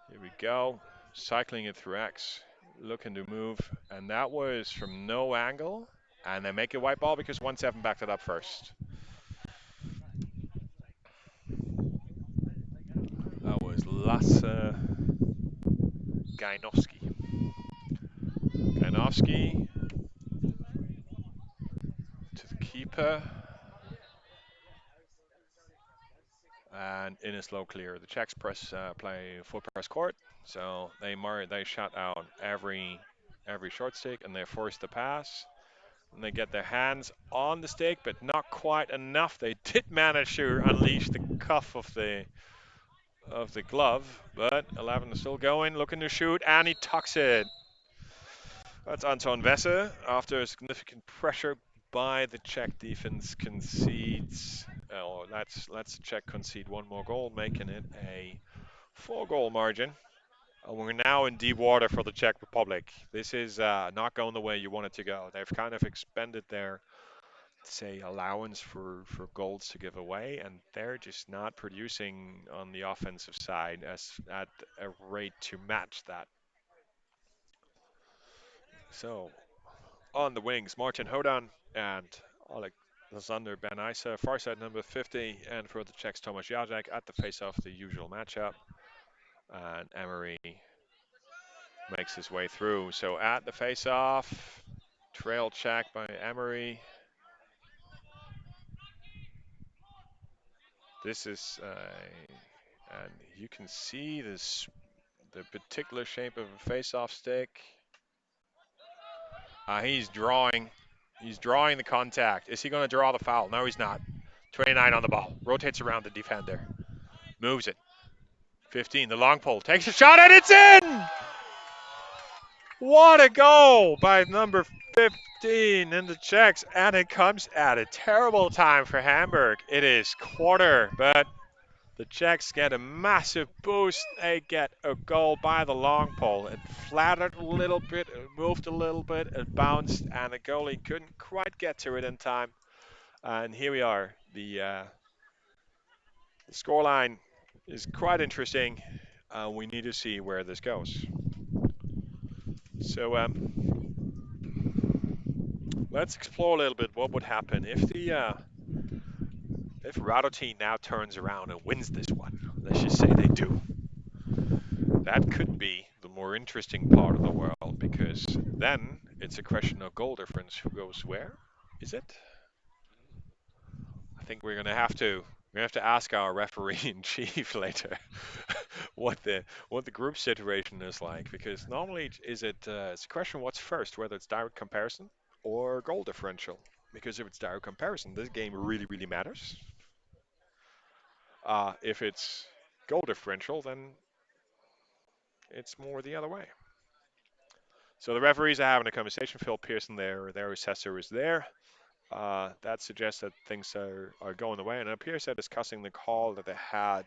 Here we go, cycling it through X, looking to move, and that was from no angle, and they make a white ball because 1-7 backed it up first. That was Lasse Gainovsky. Gainovsky to the keeper. And in a slow clear, the Czechs play full press court, so they shut out every short stick and they force the pass. And they get their hands on the stick, but not quite enough. They did manage to unleash the cuff of the glove, but 11 is still going, looking to shoot, and he tucks it. That's Anton Wesse after significant pressure by the Czech defense concedes. Oh, let's Czech concede one more goal, making it a 4-goal margin. We're now in deep water for the Czech Republic. This is not going the way you want it to go. They've kind of expended their, say, allowance for goals to give away, and they're just not producing on the offensive side at a rate to match that. So on the wings, Martin Hodan and Alexander Ben-Isa, far side number 50, and for the Czechs, Tomáš Játek at the face-off, the usual matchup. And Emery makes his way through. So at the face-off, trail check by Emery. This is, and you can see the particular shape of a face-off stick. He's drawing the contact. Is he going to draw the foul? No, he's not. 29 on the ball, rotates around the defender, moves it. 15, the long pole, takes a shot, and it's in! What a goal by number 15 in the Czechs, and it comes at a terrible time for Hamburg. It is quarter, but the Czechs get a massive boost. They get a goal by the long pole. It flattered a little bit, it moved a little bit, it bounced, and the goalie couldn't quite get to it in time. And here we are. The scoreline is quite interesting. We need to see where this goes. So let's explore a little bit what would happen if Radotín now turns around and wins this one. Let's just say they do. That could be the more interesting part of the world, because then it's a question of goal difference. Who goes where? Is it? I think we're gonna have to ask our referee in chief later what the group situation is like, because normally it's a question what's first, whether it's direct comparison or goal differential. Because if it's direct comparison, this game really matters. If it's goal differential, then it's more the other way. So the referees are having a conversation. Phil Pearson, their assessor, is there. That suggests that things are going the way, and it appears they're discussing the call that they had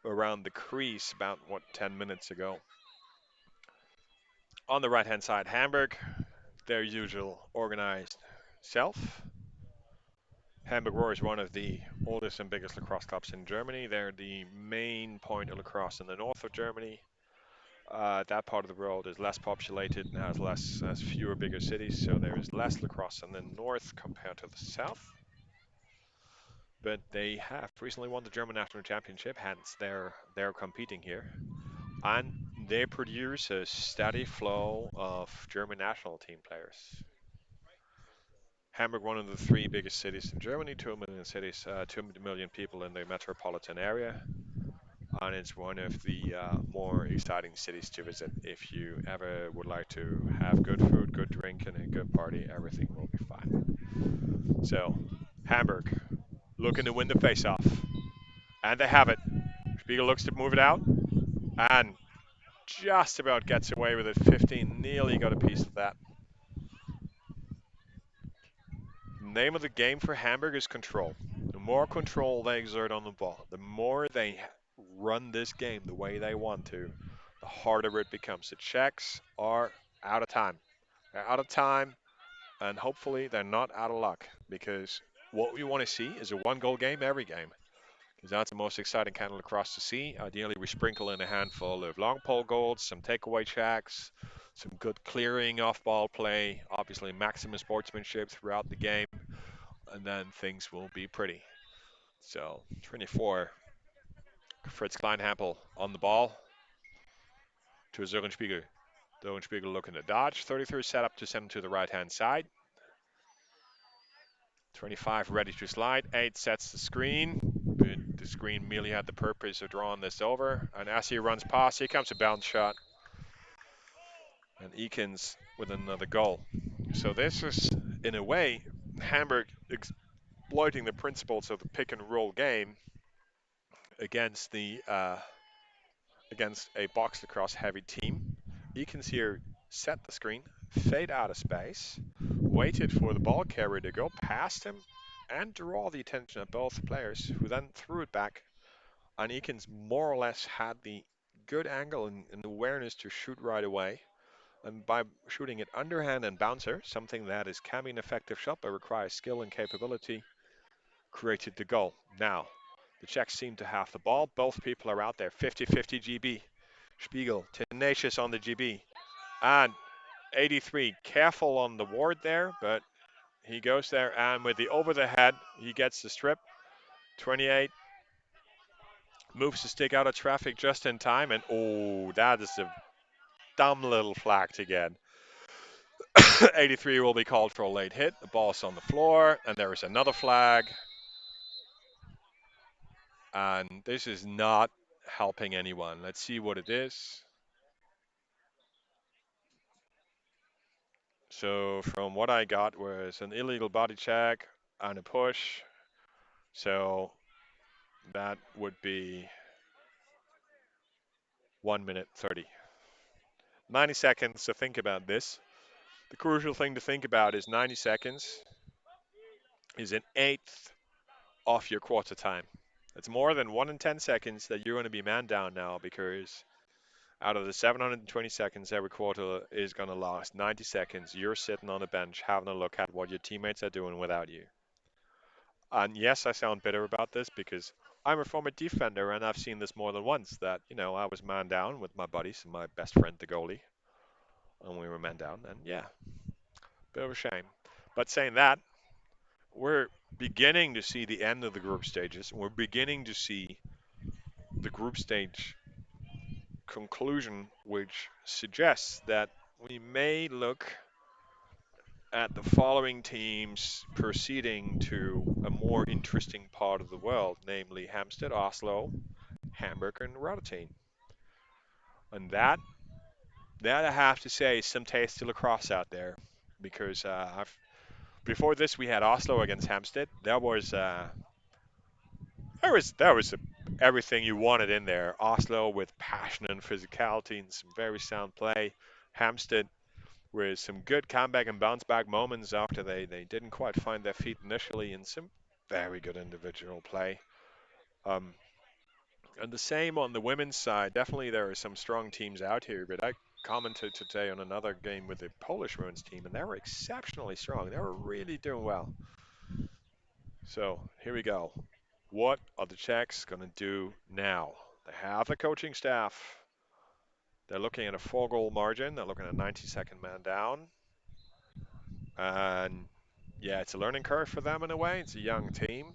around the crease about, 10 minutes ago. On the right-hand side, Hamburg, their usual organized self. Hamburg Roar is one of the oldest and biggest lacrosse clubs in Germany. They're the main point of lacrosse in the north of Germany. That part of the world is less populated and has fewer bigger cities, so there is less lacrosse in the north compared to the south. But they have recently won the German national championship, hence they're competing here, and they produce a steady flow of German national team players. Hamburg, one of the 3 biggest cities in Germany, 2 million people in the metropolitan area. And it's one of the more exciting cities to visit. If you ever would like to have good food, good drink, and a good party, everything will be fine. So, Hamburg, looking to win the face-off. And they have it. Spiegel looks to move it out. And just about gets away with it. 15 nearly got a piece of that. Name of the game for Hamburg is control. The more control they exert on the ball, the more they run this game the way they want to, the harder it becomes. The Czechs are out of time. They're out of time, and hopefully they're not out of luck, because what we want to see is a one-goal game every game, because that's the most exciting kind of lacrosse to see. Ideally, we sprinkle in a handful of long pole goals, some takeaway checks, some good clearing off-ball play, obviously maximum sportsmanship throughout the game, and then things will be pretty. So 24, Fritz Kleinhampel on the ball to Sören Spiegel. Sören Spiegel looking to dodge. 33 set up to send him to the right-hand side. 25 ready to slide. 8 sets the screen. But the screen merely had the purpose of drawing this over. And as he runs past, here comes a bounce shot. And Eakins with another goal. So this is, in a way, Hamburg exploiting the principles of the pick and roll game against against a box lacrosse heavy team. Eakins here set the screen, fade out of space, waited for the ball carrier to go past him and draw the attention of both players, who then threw it back. And Eakins more or less had the good angle and awareness to shoot right away. And by shooting it underhand and bouncer, something that can be an effective shot but requires skill and capability, created the goal. Now, the Czechs seem to have the ball. Both people are out there. 50-50 GB. Spiegel, tenacious on the GB. And 83, careful on the ward there, but he goes there, and with the over the head, he gets the strip. 28 moves the stick out of traffic just in time, and oh, that is a dumb little flag to get. 83 will be called for a late hit. The ball's on the floor, and there is another flag. And this is not helping anyone. Let's see what it is. So from what I got was an illegal body check and a push. So that would be 1 minute 30. 90 seconds to think about this. The crucial thing to think about is 90 seconds is an eighth of your quarter time. It's more than 1 in 10 seconds that you're going to be man down now, because out of the 720 seconds every quarter is going to last 90 seconds. You're sitting on a bench having a look at what your teammates are doing without you. And yes, I sound bitter about this because I'm a former defender and I've seen this more than once, that, I was man down with my buddies and my best friend, the goalie, and we were man down. And yeah, bit of a shame. But saying that, we're beginning to see the end of the group stages. We're beginning to see the group stage conclusion, which suggests that we may look at the following teams proceeding to a more interesting part of the world, namely Hampstead, Oslo, Hamburg, and Radotín. And that I have to say is some tasty lacrosse out there, because before this we had Oslo against Hampstead. There was everything you wanted in there. Oslo with passion and physicality and some very sound play. Hampstead with some good comeback and bounce back moments after they didn't quite find their feet initially, and some very good individual play. Um, and the same on the women's side. Definitely there are some strong teams out here, but I commented today on another game with the Polish women's team, and they were exceptionally strong. They were really doing well. So here we go. What are the Czechs going to do now? They have the coaching staff. They're looking at a 4-goal margin. They're looking at a 90-second man down. And yeah, it's a learning curve for them in a way. It's a young team.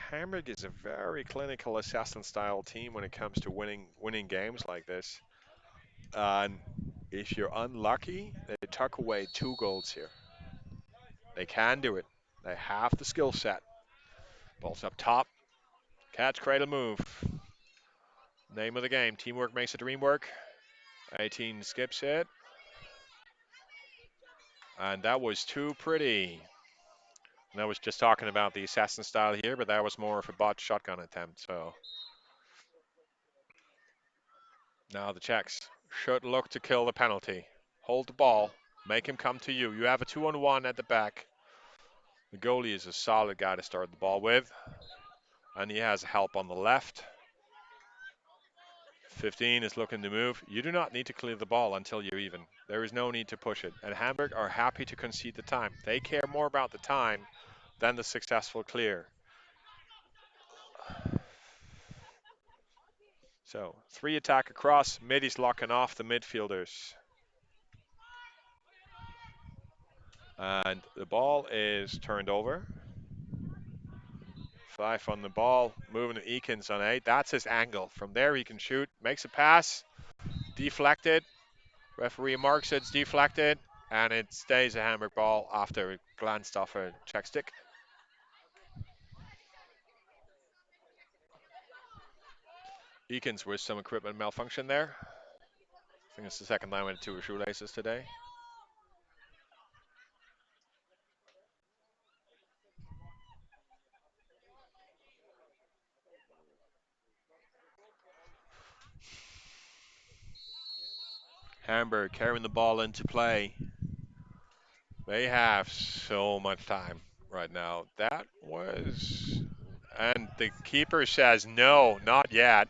Hamburg is a very clinical assassin style team when it comes to winning games like this. And if you're unlucky, they tuck away 2 goals here. They can do it. They have the skill set. Ball's up top. Catch, cradle, move. Name of the game. Teamwork makes the dream work. 18 skips it. And that was too pretty. And I was just talking about the assassin style here, but that was more of a bot shotgun attempt. So Now the Czechs should look to kill the penalty. Hold the ball. Make him come to you. You have a 2-on-1 at the back. The goalie is a solid guy to start the ball with. And he has help on the left. 15 is looking to move. You do not need to clear the ball until you're even. There is no need to push it. And Hamburg are happy to concede the time. They care more about the time than the successful clear. So 3 attack across. Middy's locking off the midfielders. And the ball is turned over. 5 on the ball. Moving to Eakins on 8. That's his angle. From there he can shoot. Makes a pass. Deflected. Referee marks it's deflected. And it stays a Hamburg ball after it glanced off a check stick. Eakins with some equipment malfunction there. I think it's the second time with 2 shoelaces today. Hamburg carrying the ball into play. They have so much time right now. That was, and the keeper says no, not yet.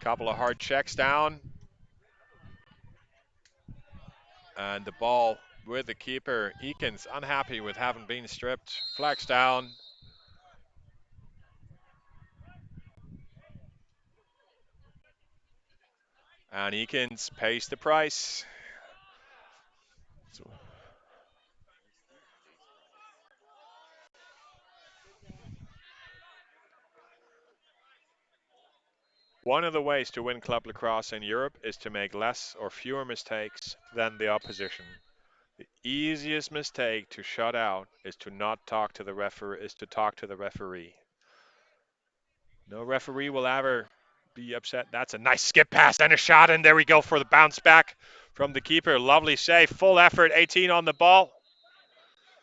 Couple of hard checks down. And the ball with the keeper. Eakins unhappy with having been stripped. Flags down. And Eakins pays the price. So one of the ways to win club lacrosse in Europe is to make less or fewer mistakes than the opposition. The easiest mistake to shut out is to not talk to the referee. No referee will ever be upset. That's a nice skip pass and a shot, and there we go for the bounce back from the keeper. Lovely save, full effort, 18 on the ball.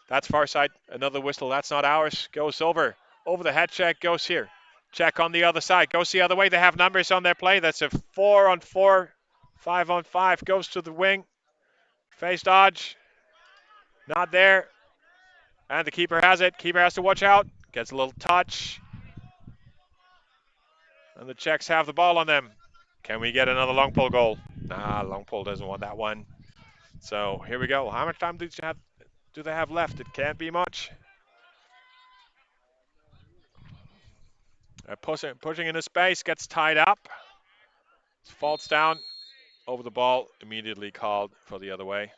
That's far side, another whistle, that's not ours. Goes over the head check, goes here. Check on the other side, goes the other way. They have numbers on their play. That's a 4-on-4, 5-on-5, goes to the wing. Face dodge, not there. And the keeper has it. Keeper has to watch out. Gets a little touch. And the Czechs have the ball on them. Can we get another long pole goal? Nah, long pole doesn't want that one. So here we go. How much time do they have left? It can't be much. Pushing into space, gets tied up. Falls down over the ball, immediately called for the other way.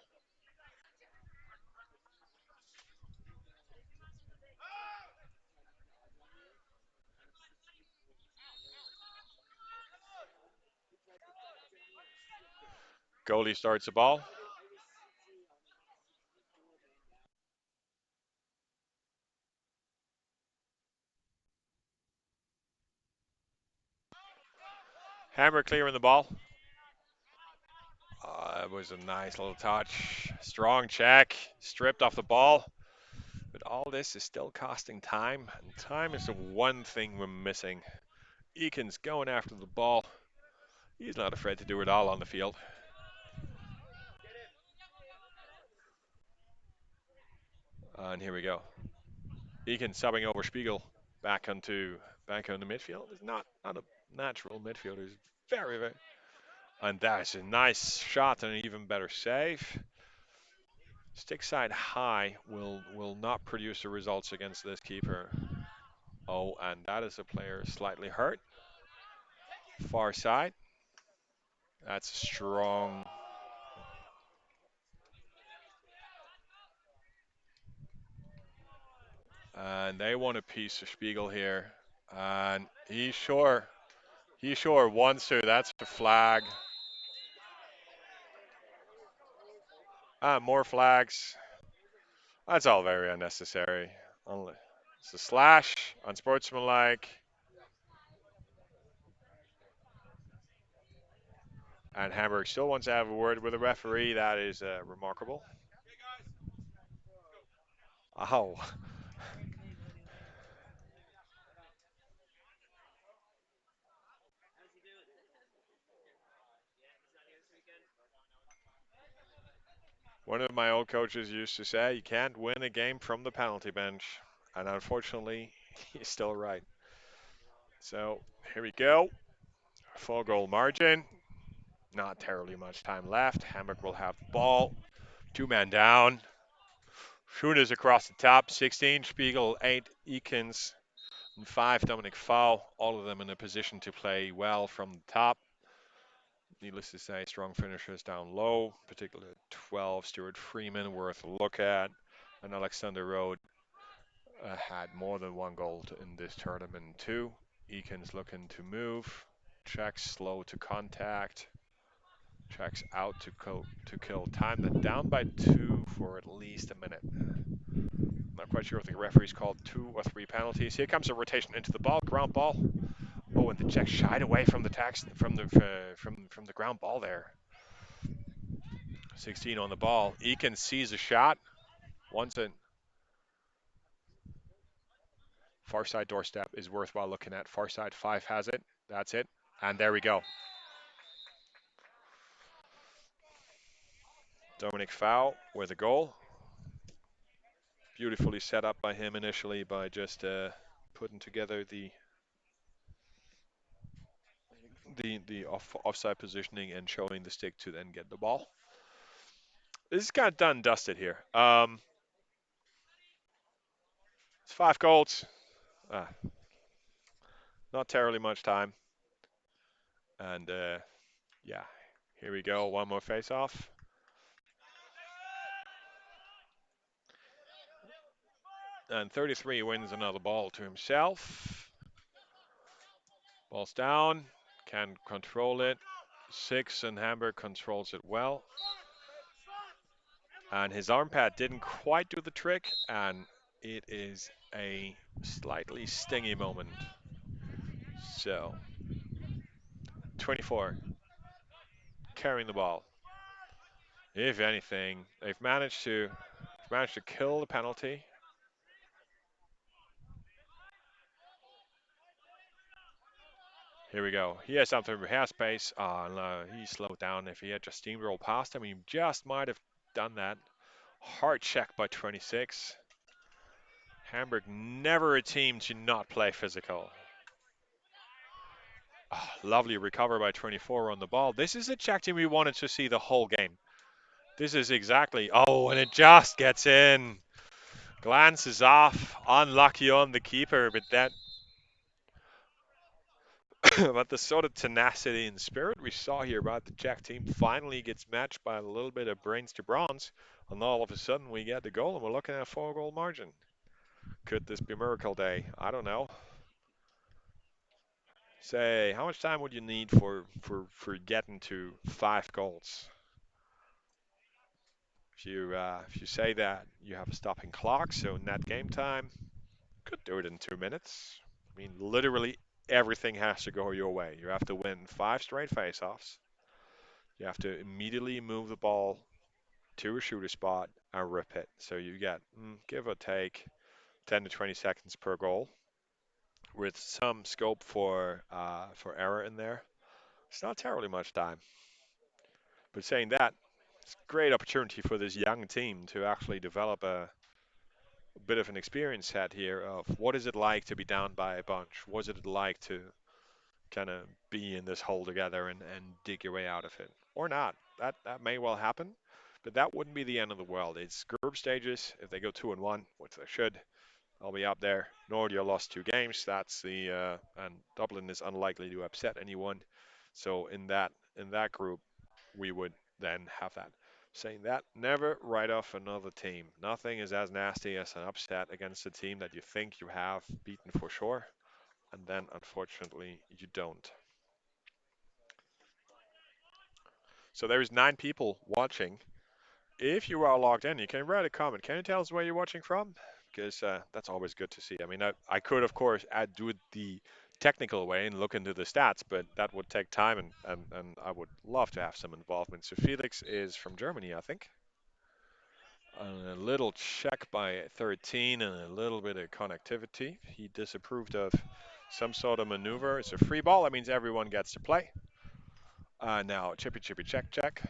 Goalie starts the ball. Hammer clearing the ball. It was a nice little touch. Strong check. Stripped off the ball. But all this is still costing time. And time is the one thing we're missing. Eakins going after the ball. He's not afraid to do it all on the field. And here we go. Eakins subbing over Spiegel back on the midfield. He's not a natural midfielder. He's very, very. And that's a nice shot and an even better save. Stick side high will not produce the results against this keeper. Oh, and that is a player slightly hurt. Far side. That's strong. And they want a piece of Spiegel here. And he sure wants to. That's the flag. More flags. That's all very unnecessary. It's a slash, unsportsmanlike. And Hamburg still wants to have a word with the referee. That is remarkable. Oh. One of my old coaches used to say, you can't win a game from the penalty bench. And unfortunately, he's still right. So here we go. 4-goal margin. Not terribly much time left. Hamburg will have the ball. 2 men down. Schooners across the top. 16, Spiegel, 8, Eakins, and 5, Dominic Fowl. All of them in a position to play well from the top. Needless to say, strong finishers down low, particularly 12, Stuart Freeman, worth a look at. And Alexander Road had more than 1 goal in this tournament too. Eakins looking to move. Checks slow to contact. Checks out to kill time. Then down by 2 for at least a minute. Not quite sure if the referee's called 2 or 3 penalties. Here comes a rotation into the ball, ground ball. Oh, and the Czech shied away from the from the ground ball there. 16 on the ball. Eakins sees a shot. Wants it. Far side doorstep is worthwhile looking at. Far side 5 has it. That's it. And there we go. Dominic Fowl with a goal. Beautifully set up by him initially by just putting together the offside positioning and showing the stick to then get the ball. This is kind of done and dusted here. It's 5 goals. Not terribly much time. And yeah, here we go. One more face-off. And 33 wins another ball to himself. Ball's down. Can control it. 6 and Hamburg controls it well. And his arm pad didn't quite do the trick. And it is a slightly stingy moment. So 24 carrying the ball. If anything, they've managed to kill the penalty. Here we go. He has something for half space. He slowed down. If he had just steamrolled past him, he just might have done that. Hard check by 26. Hamburg never a team to not play physical. Oh, lovely recover by 24 on the ball. This is a Czech team we wanted to see the whole game. This is exactly. Oh, and it just gets in. Glances off. Unlucky on the keeper, but that. But the sort of tenacity and spirit we saw here about the Czech team finally gets matched by a little bit of brains to bronze. And all of a sudden we get the goal and we're looking at a 4-goal margin. Could this be Miracle Day? I don't know. Say, how much time would you need for getting to 5 goals? If you say that you have a stopping clock, so net game time, could do it in 2 minutes. I mean, literally everything has to go your way. You have to win 5 straight faceoffs. You have to immediately move the ball to a shooter spot and rip it. So you get, give or take, 10 to 20 seconds per goal, with some scope for error in there. It's not terribly much time. But saying that, it's a great opportunity for this young team to actually develop a bit of an experience set here of what is it like to be down by a bunch? What is it like to kind of be in this hole together and dig your way out of it? Or not. That may well happen, but that wouldn't be the end of the world. It's group stages. If they go 2-1, which they should, I'll be up there. Nordia lost 2 games. That's the and Dublin is unlikely to upset anyone. So in that group, we would then have that. Saying that, never write off another team. Nothing is as nasty as an upset against a team that you think you have beaten for sure, and then unfortunately you don't. So there's 9 people watching. If you are logged in, you can write a comment. Can you tell us where you're watching from? Because that's always good to see. I mean, I could, of course, do it the technical way and look into the stats, but that would take time, and I would love to have some involvement. So Felix is from Germany, I think. A little check by 13 and a little bit of connectivity. He disapproved of some sort of maneuver. It's a free ball. That means everyone gets to play. Now, chippy, chippy, check, check.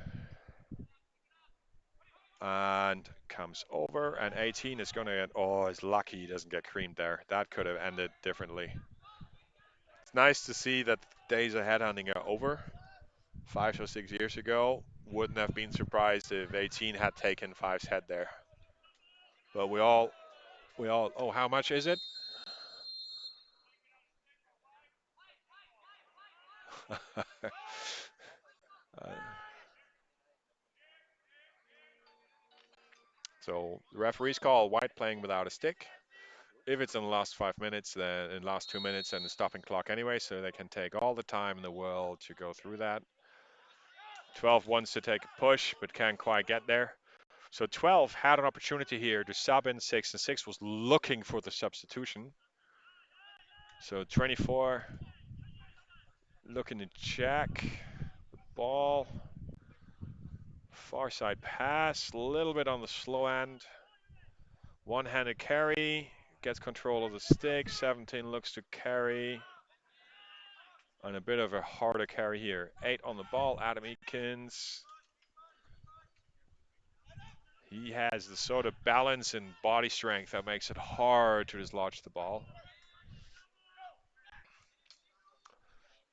and comes over, and 18 is going to get, oh, he's lucky he doesn't get creamed there. That could have ended differently. It's nice to see that days of headhunting are over. 5 or 6 years ago, wouldn't have been surprised if 18 had taken 5's head there. But oh, how much is it? uh, so the referees call white playing without a stick. If it's in the last 5 minutes, then in the last 2 minutes, and the stopping clock anyway, so they can take all the time in the world to go through that. 12 wants to take a push, but can't quite get there. So 12 had an opportunity here to sub in 6, and 6 was looking for the substitution. So 24 looking to check. Ball. Far side pass, a little bit on the slow end. One-handed carry, gets control of the stick. 17 looks to carry. And a bit of a harder carry here. 8 on the ball, Adam Eakins. He has the sort of balance and body strength that makes it hard to dislodge the ball.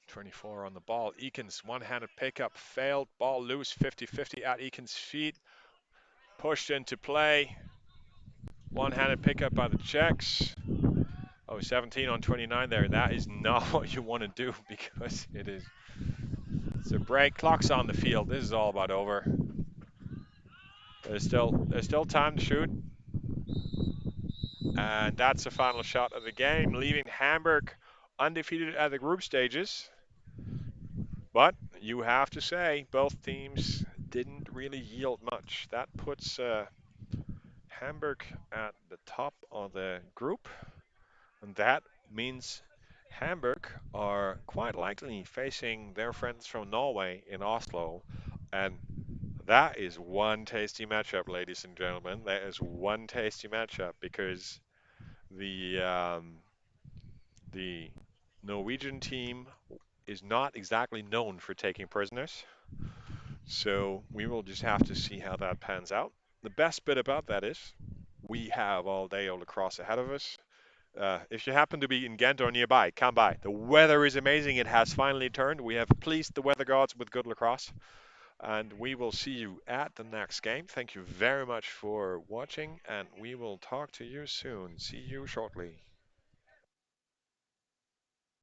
24 on the ball. Eakins, one-handed pickup, failed. Ball loose, 50-50 at Eakins' feet. Pushed into play. One-handed pickup by the Czechs. Oh, 17 on 29 there. That is not what you want to do because it's a break. Clock's on the field. This is all about over. There's still time to shoot. And that's the final shot of the game, leaving Hamburg undefeated at the group stages. But you have to say both teams didn't really yield much. That puts Hamburg at the top of the group. And that means Hamburg are quite likely facing their friends from Norway in Oslo. And that is one tasty matchup, ladies and gentlemen. That is one tasty matchup because the Norwegian team is not exactly known for taking prisoners. So we will just have to see how that pans out. The best bit about that is we have all day of lacrosse ahead of us. If you happen to be in Ghent or nearby, come by. The weather is amazing. It has finally turned. We have pleased the weather gods with good lacrosse. And we will see you at the next game. Thank you very much for watching, and we will talk to you soon. See you shortly.